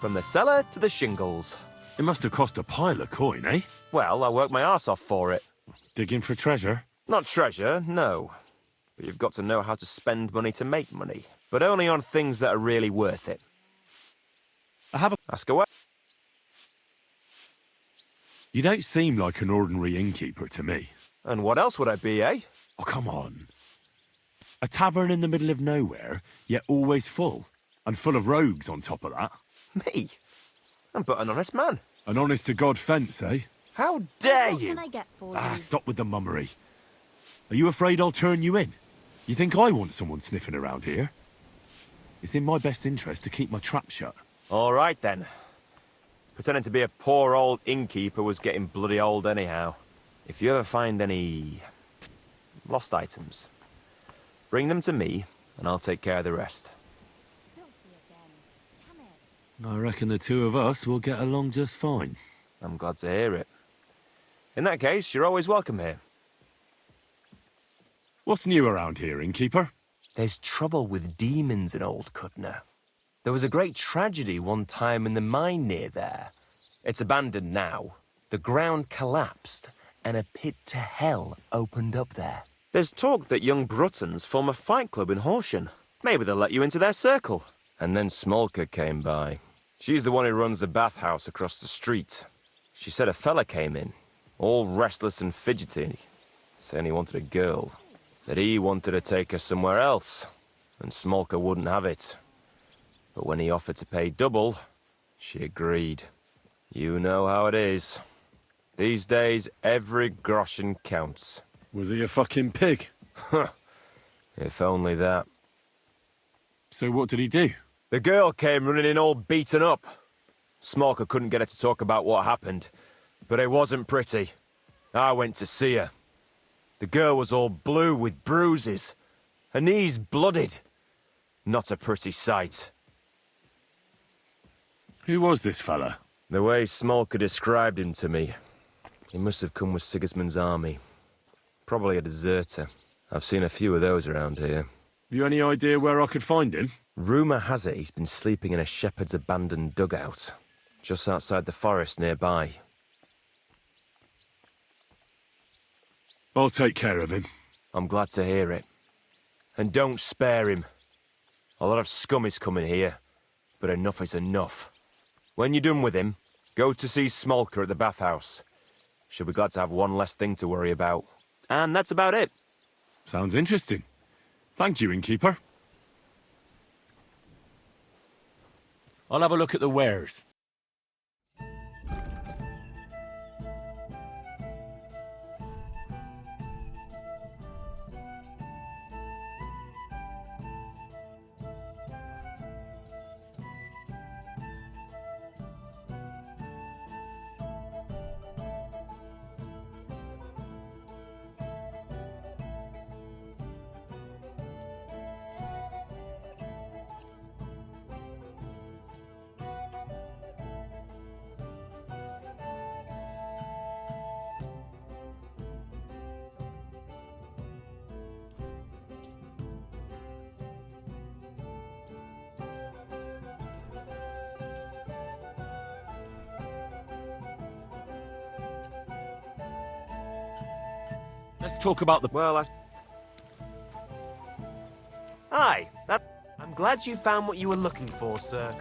From the cellar to the shingles. It must have cost a pile of coin, eh? Well, I worked my arse off for it. Digging for treasure? Not treasure, no. But you've got to know how to spend money to make money. But only on things that are really worth it. I have a... Ask away. You don't seem like an ordinary innkeeper to me. And what else would I be, eh? Oh, come on. A tavern in the middle of nowhere, yet always full. And full of rogues on top of that. Me? I'm but an honest man. An honest-to-God fence, eh? How dare What you? can I get for you? Stop with the mummery. Are you afraid I'll turn you in? You think I want someone sniffing around here? It's in my best interest to keep my trap shut. All right, then. Pretending to be a poor old innkeeper was getting bloody old anyhow. If you ever find any... lost items, bring them to me, and I'll take care of the rest. I reckon the two of us will get along just fine. I'm glad to hear it. In that case, you're always welcome here. What's new around here, innkeeper? There's trouble with demons in Old Cutner. There was a great tragedy one time in the mine near there. It's abandoned now. The ground collapsed, and a pit to hell opened up there. There's talk that young Bruttons form a fight club in Horsham. Maybe they'll let you into their circle. And then Smolka came by. She's the one who runs the bathhouse across the street. She said a fella came in, all restless and fidgety, saying he wanted a girl. That he wanted to take her somewhere else, and Smolka wouldn't have it. But when he offered to pay double, she agreed. You know how it is. These days, every groschen counts. Was he a fucking pig? If only that. So what did he do? The girl came running in all beaten up. Smolka couldn't get her to talk about what happened, but it wasn't pretty. I went to see her. The girl was all blue with bruises. Her knees blooded. Not a pretty sight. Who was this fella? The way Smolka described him to me, he must have come with Sigismund's army. Probably a deserter. I've seen a few of those around here. Have you any idea where I could find him? Rumour has it he's been sleeping in a shepherd's abandoned dugout, just outside the forest nearby. I'll take care of him. I'm glad to hear it. And don't spare him. A lot of scum is coming here, but enough is enough. When you're done with him, go to see Smolker at the bathhouse. She'll be glad to have one less thing to worry about. And that's about it. Sounds interesting. Thank you, innkeeper. I'll have a look at the wares. Let's talk about the... Well, Aye, I'm glad you found what you were looking for, sir.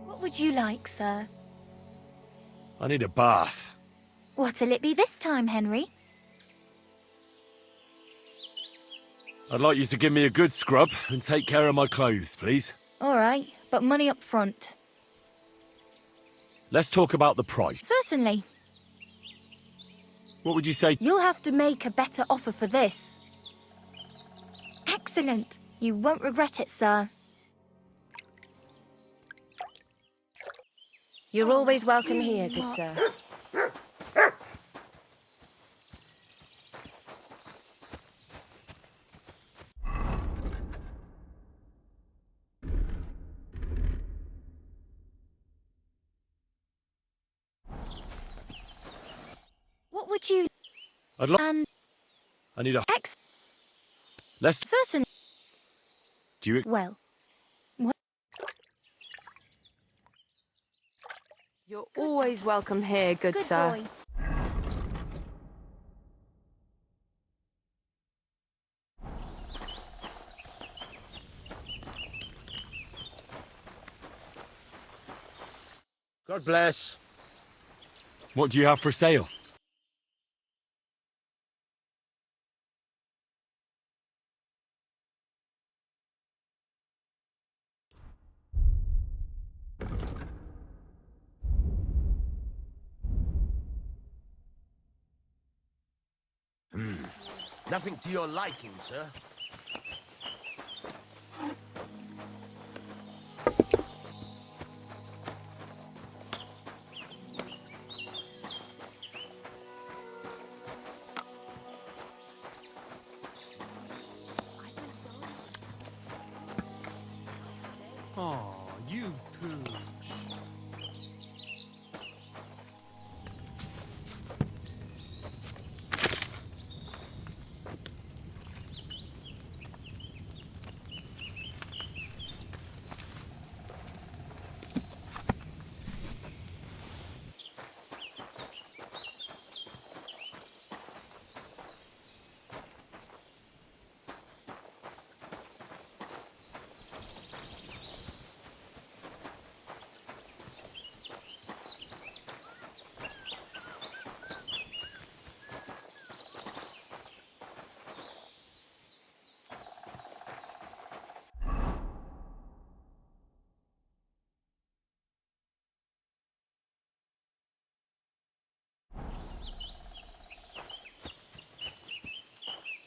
What would you like, sir? I need a bath. What'll it be this time, Henry? I'd like you to give me a good scrub and take care of my clothes, please. All right, but money up front. Let's talk about the price. Certainly. What would you say? You'll have to make a better offer for this. Excellent. You won't regret it, sir. You're always welcome here, good sir. What would you... I'd like... And... I need a... Ex... Let's... Certainly. Do you... Well... What? You're always welcome here, good sir. Boy. God bless. What do you have for sale? Nothing to your liking, sir. Aw, you pooch.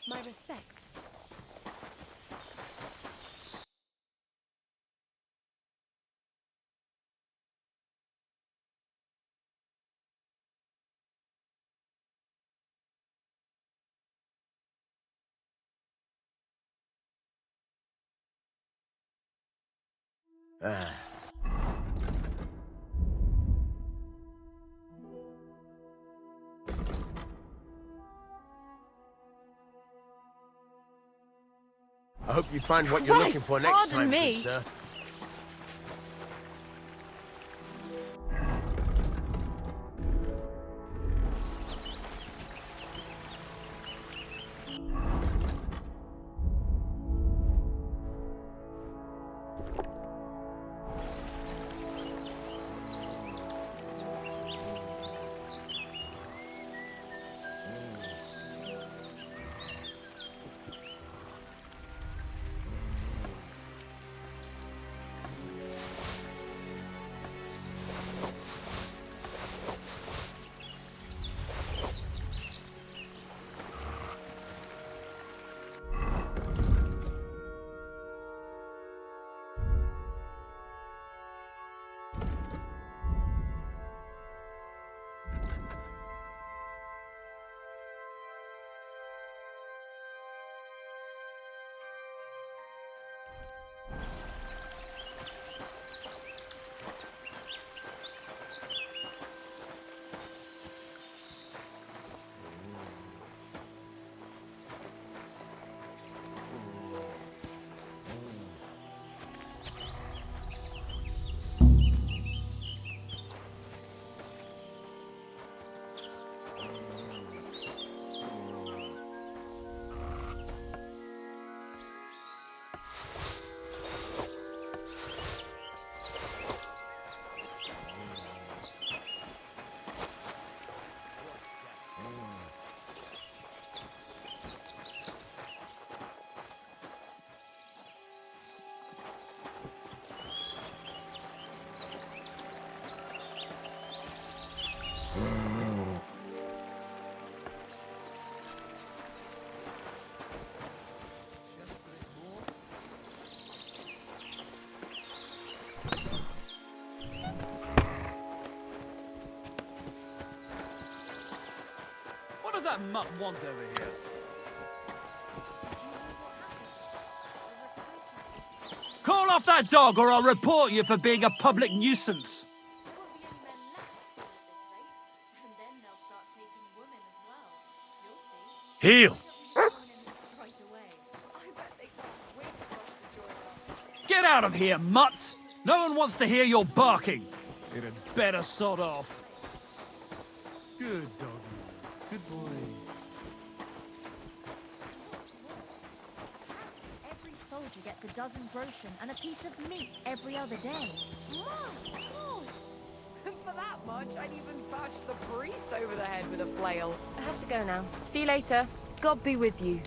My respects. I hope you find what you're looking for next pardon time, me. good sir. What does that mutt want over here? Call off that dog or I'll report you for being a public nuisance. Heel! Get out of here, mutt! No one wants to hear your barking. You'd had better sod off. Good doggy. Good boy. Every soldier gets a dozen groschen and a piece of meat every other day. My God! For that much, I'd even bash the priest over the head with a flail. I have to go now. See you later. God be with you.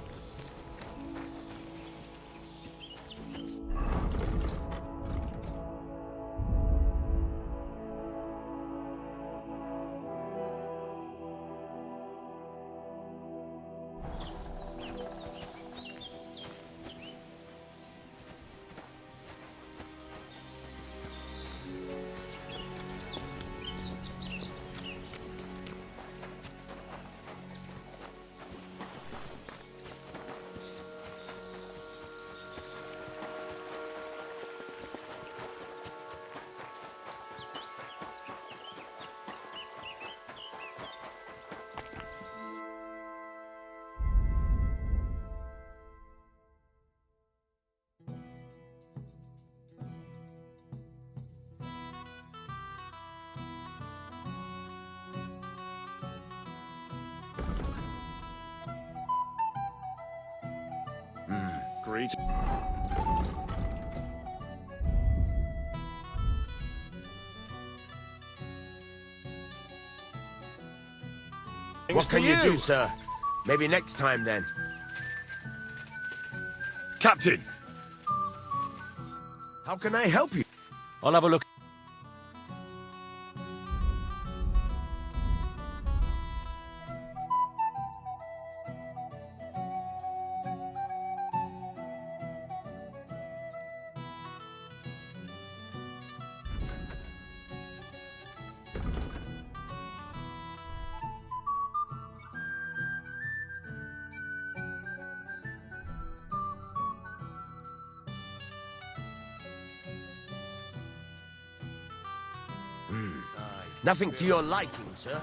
Great. What can you do, sir? Maybe next time, then. Captain! How can I help you? I'll have a look. Nothing to your liking, sir.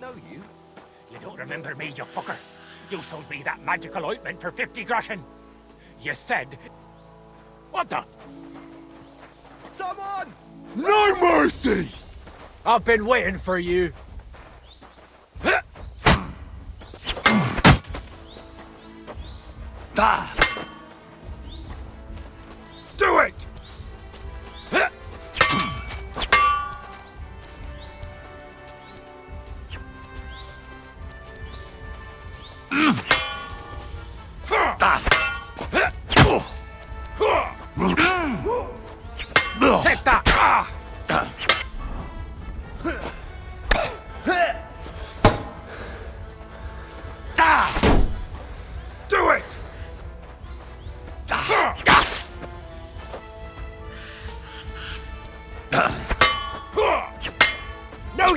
know you. You don't remember me, you fucker. You sold me that magical ointment for 50 groschen. You said... What the? Someone! No mercy! I've been waiting for you. Do it! Take that! Do it! No!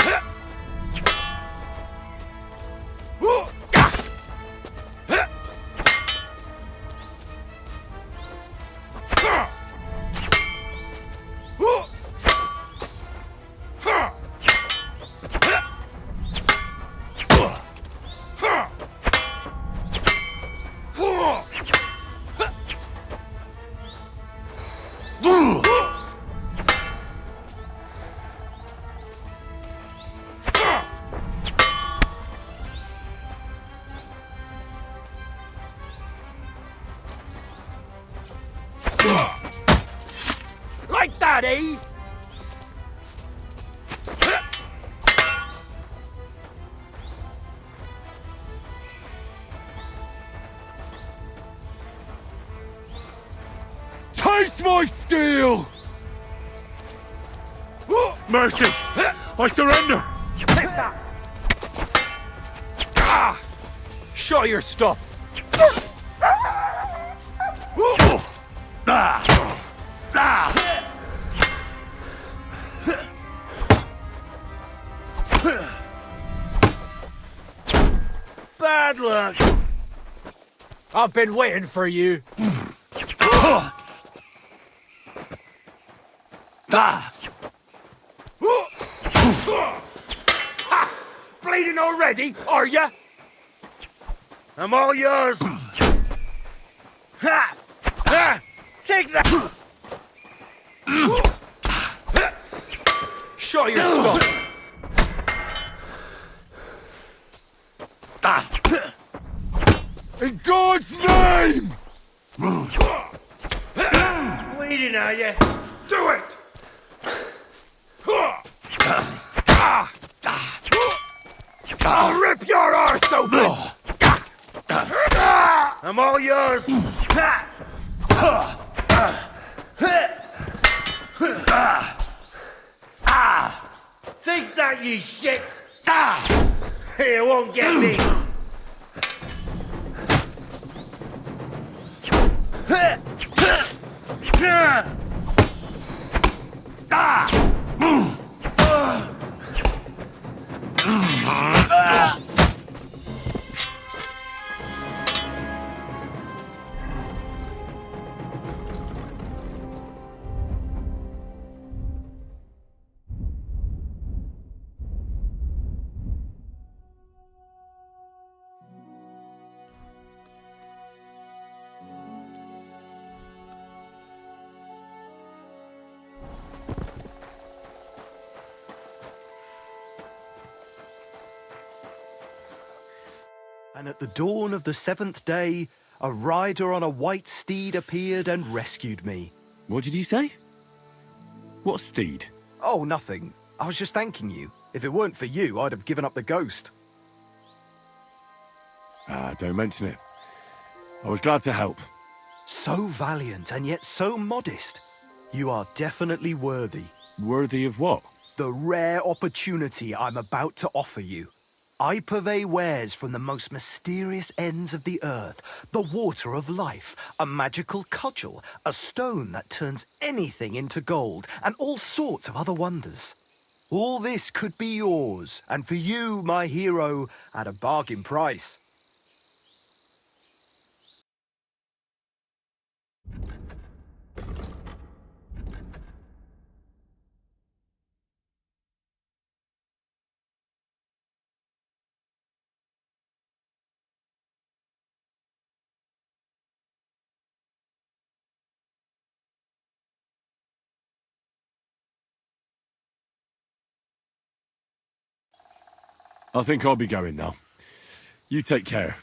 Like that, eh? Taste my steel! Mercy! I surrender! Take that! Show your stuff. Bad luck! I've been waiting for you. Bleeding already, are ya? I'm all yours! Ha! Ha! Take that! Show your stuff. In God's name! Bleeding, are you? Do it! I'll rip your arse open! I'm all yours! Ha! Take that, you shit! You won't get me! And at the dawn of the seventh day, a rider on a white steed appeared and rescued me. What did you say? What steed? Oh, nothing. I was just thanking you. If it weren't for you, I'd have given up the ghost. Don't mention it. I was glad to help. So valiant and yet so modest. You are definitely worthy. Worthy of what? The rare opportunity I'm about to offer you. I purvey wares from the most mysterious ends of the earth. The water of life, a magical cudgel, a stone that turns anything into gold, and all sorts of other wonders. All this could be yours, and for you, my hero, at a bargain price. I think I'll be going now. You take care.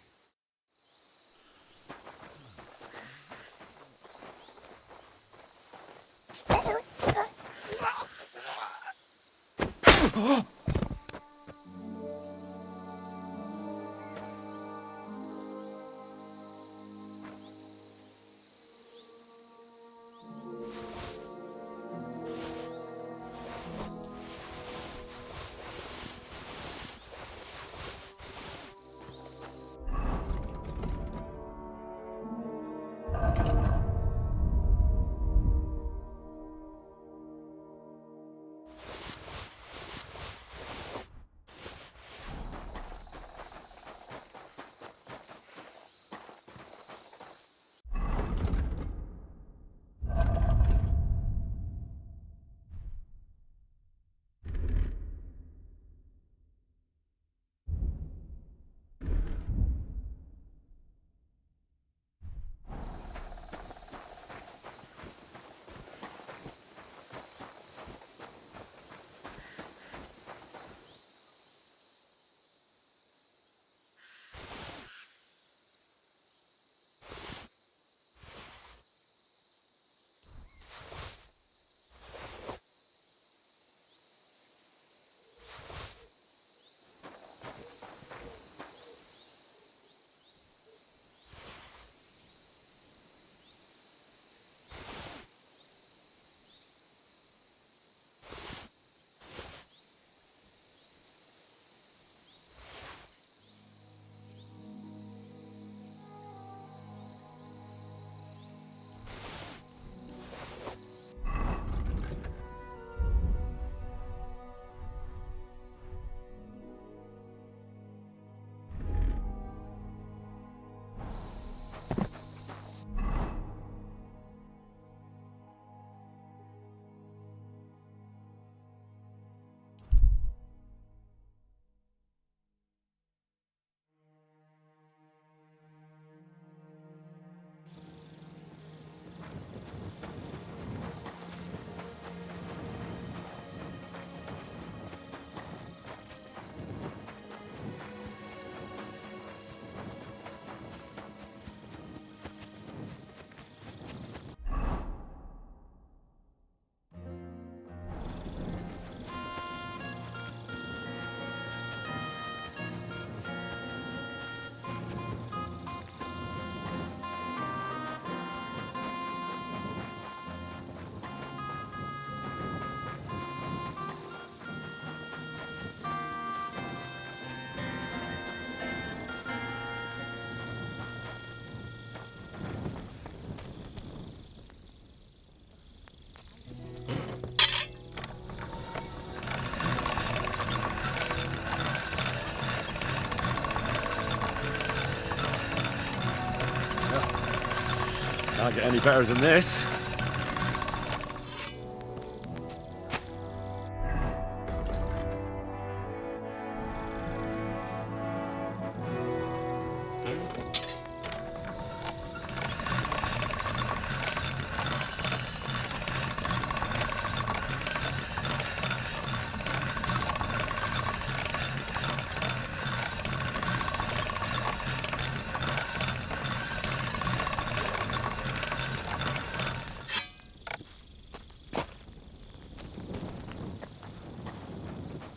Can't get any better than this.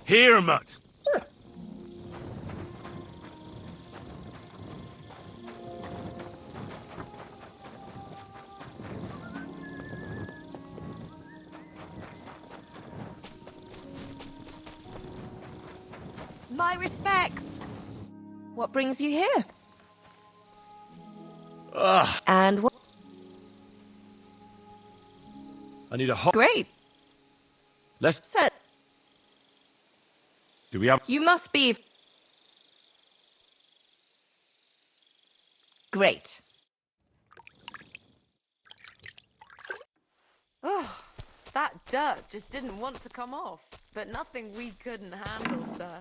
Here, Mutt! My respects. What brings you here? Ugh. And what? I need a hot... Great. Let's... Set. Do we have... You must be... Great. Oh, that dirt just didn't want to come off. But nothing we couldn't handle, sir.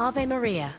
Ave Maria.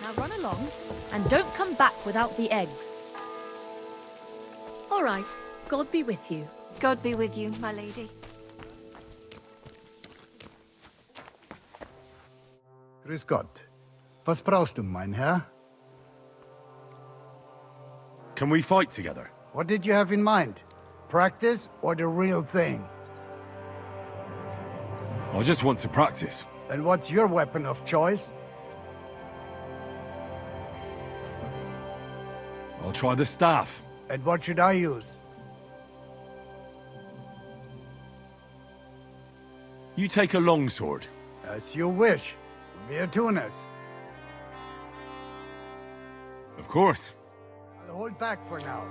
Now run along, and don't come back without the eggs. All right. God be with you. God be with you, my lady. Grüß Gott. Was brauchst du, mein Herr? Can we fight together? What did you have in mind? Practice or the real thing? I just want to practice. Then what's your weapon of choice? I'll try the staff. And what should I use? You take a longsword. As you wish. Wir tun es. Of course. I'll hold back for now.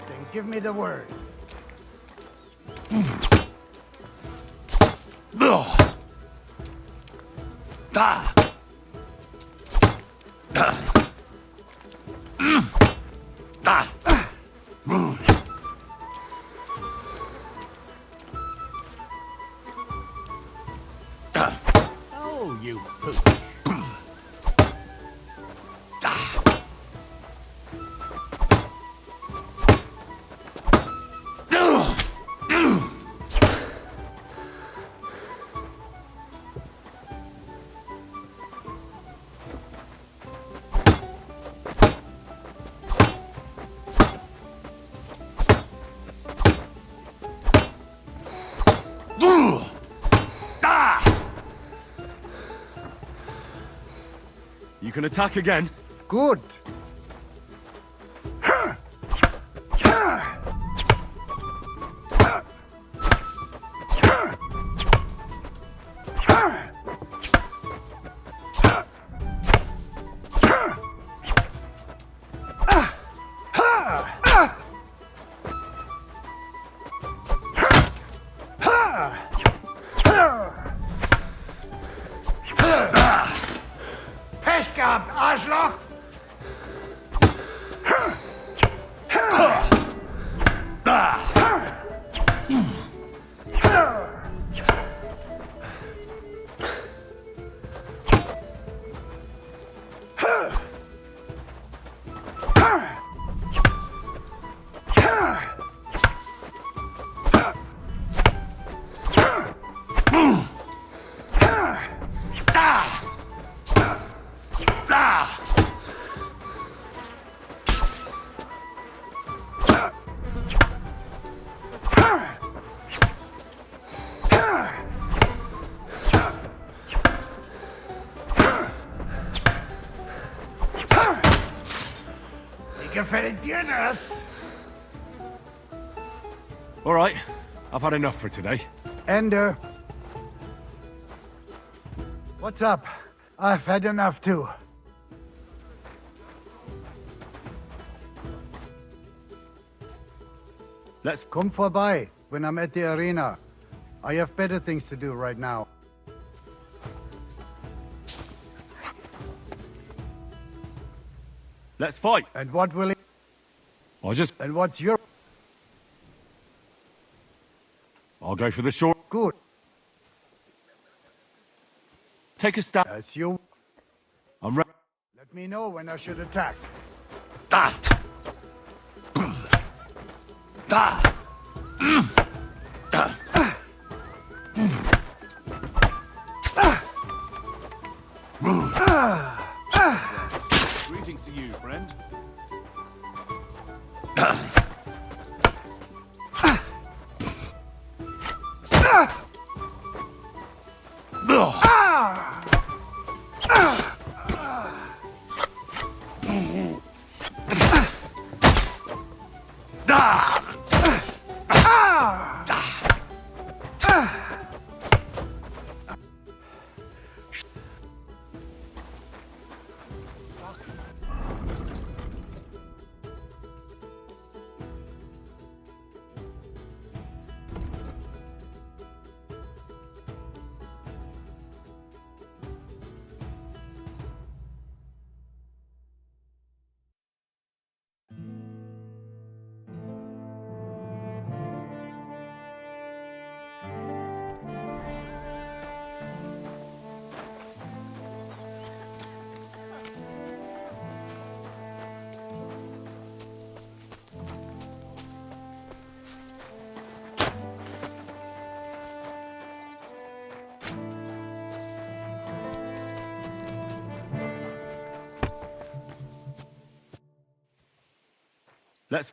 Then give me the word. Oh, you poop. You can attack again. Good. Pech gehabt, Arschloch! Wie gefällt dir das? All right. I've had enough for today. Ender. What's up? I've had enough too. Let's come vorbei when I'm at the arena. I have better things to do right now. Let's fight. And what will it... And what's your... I'll go for the short. Good. Take a stab. As you... I'm ready. Let me know when I should attack. Da! Da! Da! Greetings to you, friend.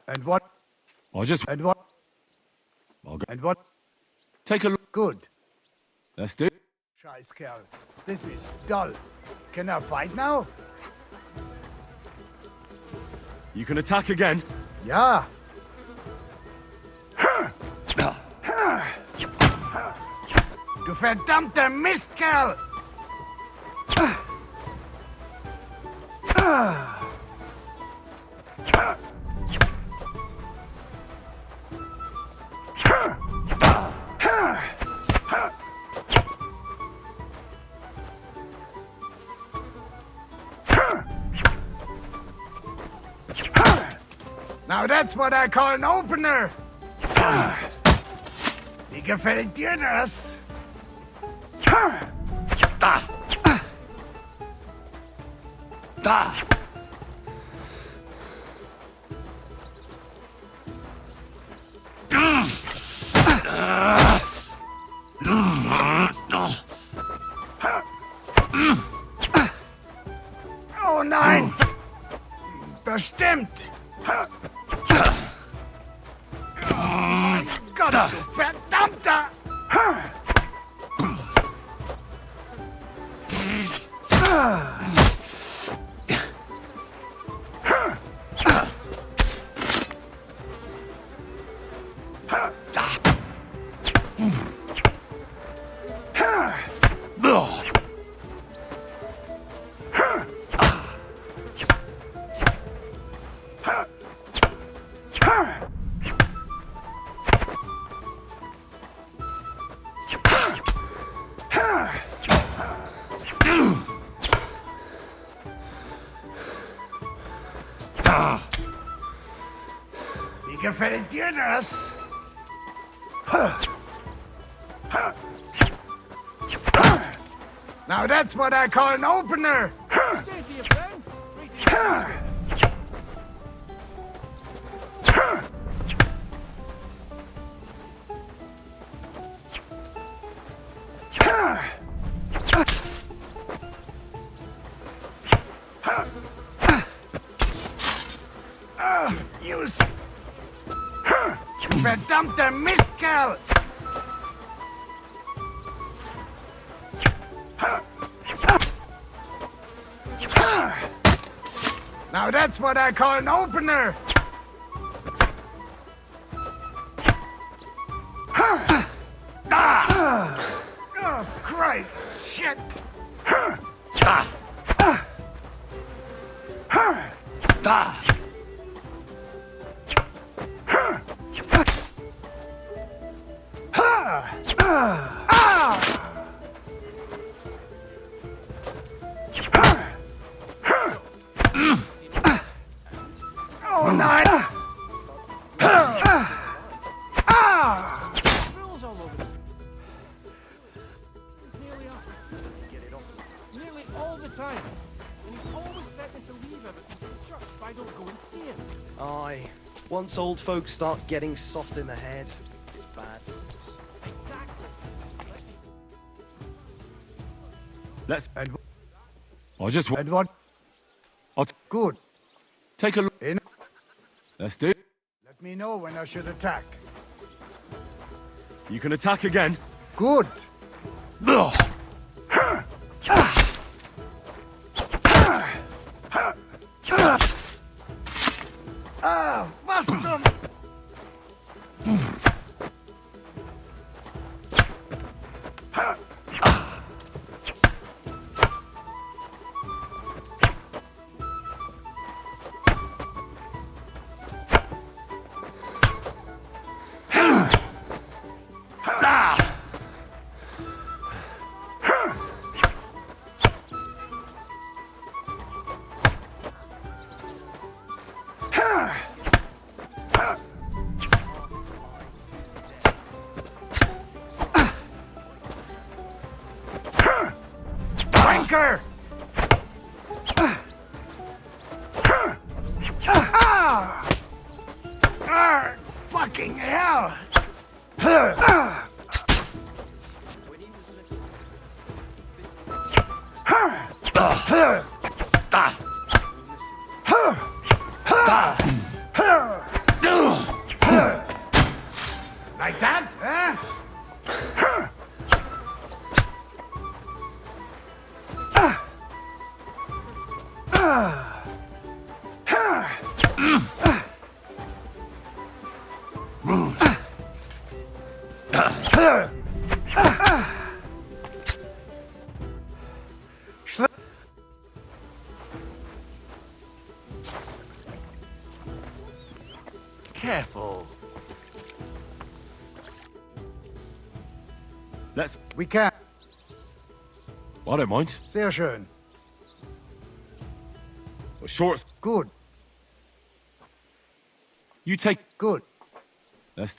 And what? I'll just... And what? I'll go. And what? Take a look. Good. Let's do it. Scheiß Kerl. This is dull. Can I fight now? You can attack again. Ja. Du verdammter Mistkerl! Now that's what I call an opener! Wie gefällt dir das? Da! Da! Oh nein! Das stimmt! Oh mein Gott, du verdammter! Wie gefällt dir das? Now that's what I call an opener! Verdammter Mistkerl! Now that's what I call an opener! Oh, Christ! Shit! Da! Da! Oh nein! time. And he's always threatening to leave everything to the church if I don't go and see him. Aye. Once old folks start getting soft in the head, it's bad. Exactly. Let's... And I just... and what? Good. Take a look. In. Let's do it. Let me know when I should attack. You can attack again. Good. Ah, was zum... Wanker! Fucking hell! Like that? Careful. Let's... We can. I don't mind. Sehr schön. So short... Good. You take... Good. Let's...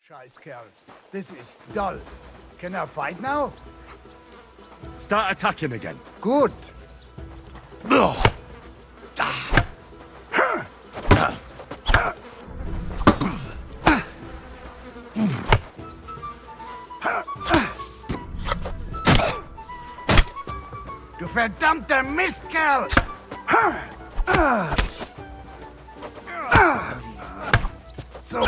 Scheißkerl. This is dull. Can I fight now? Start attacking again. Good. Du verdammter Mistkerl! So.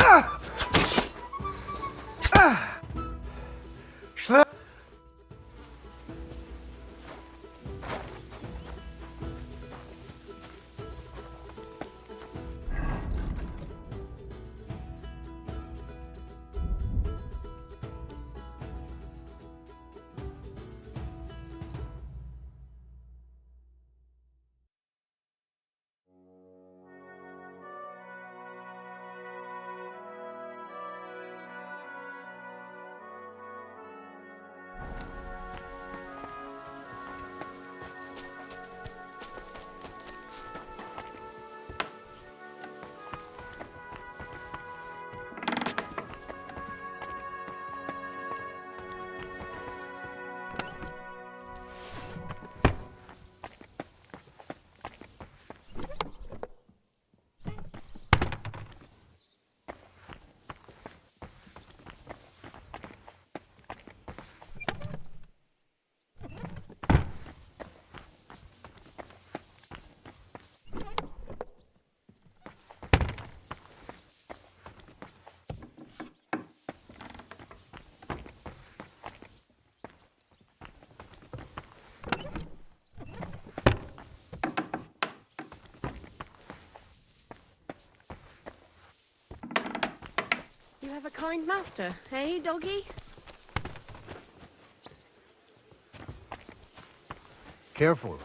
You have a kind master, eh, doggy? Careful.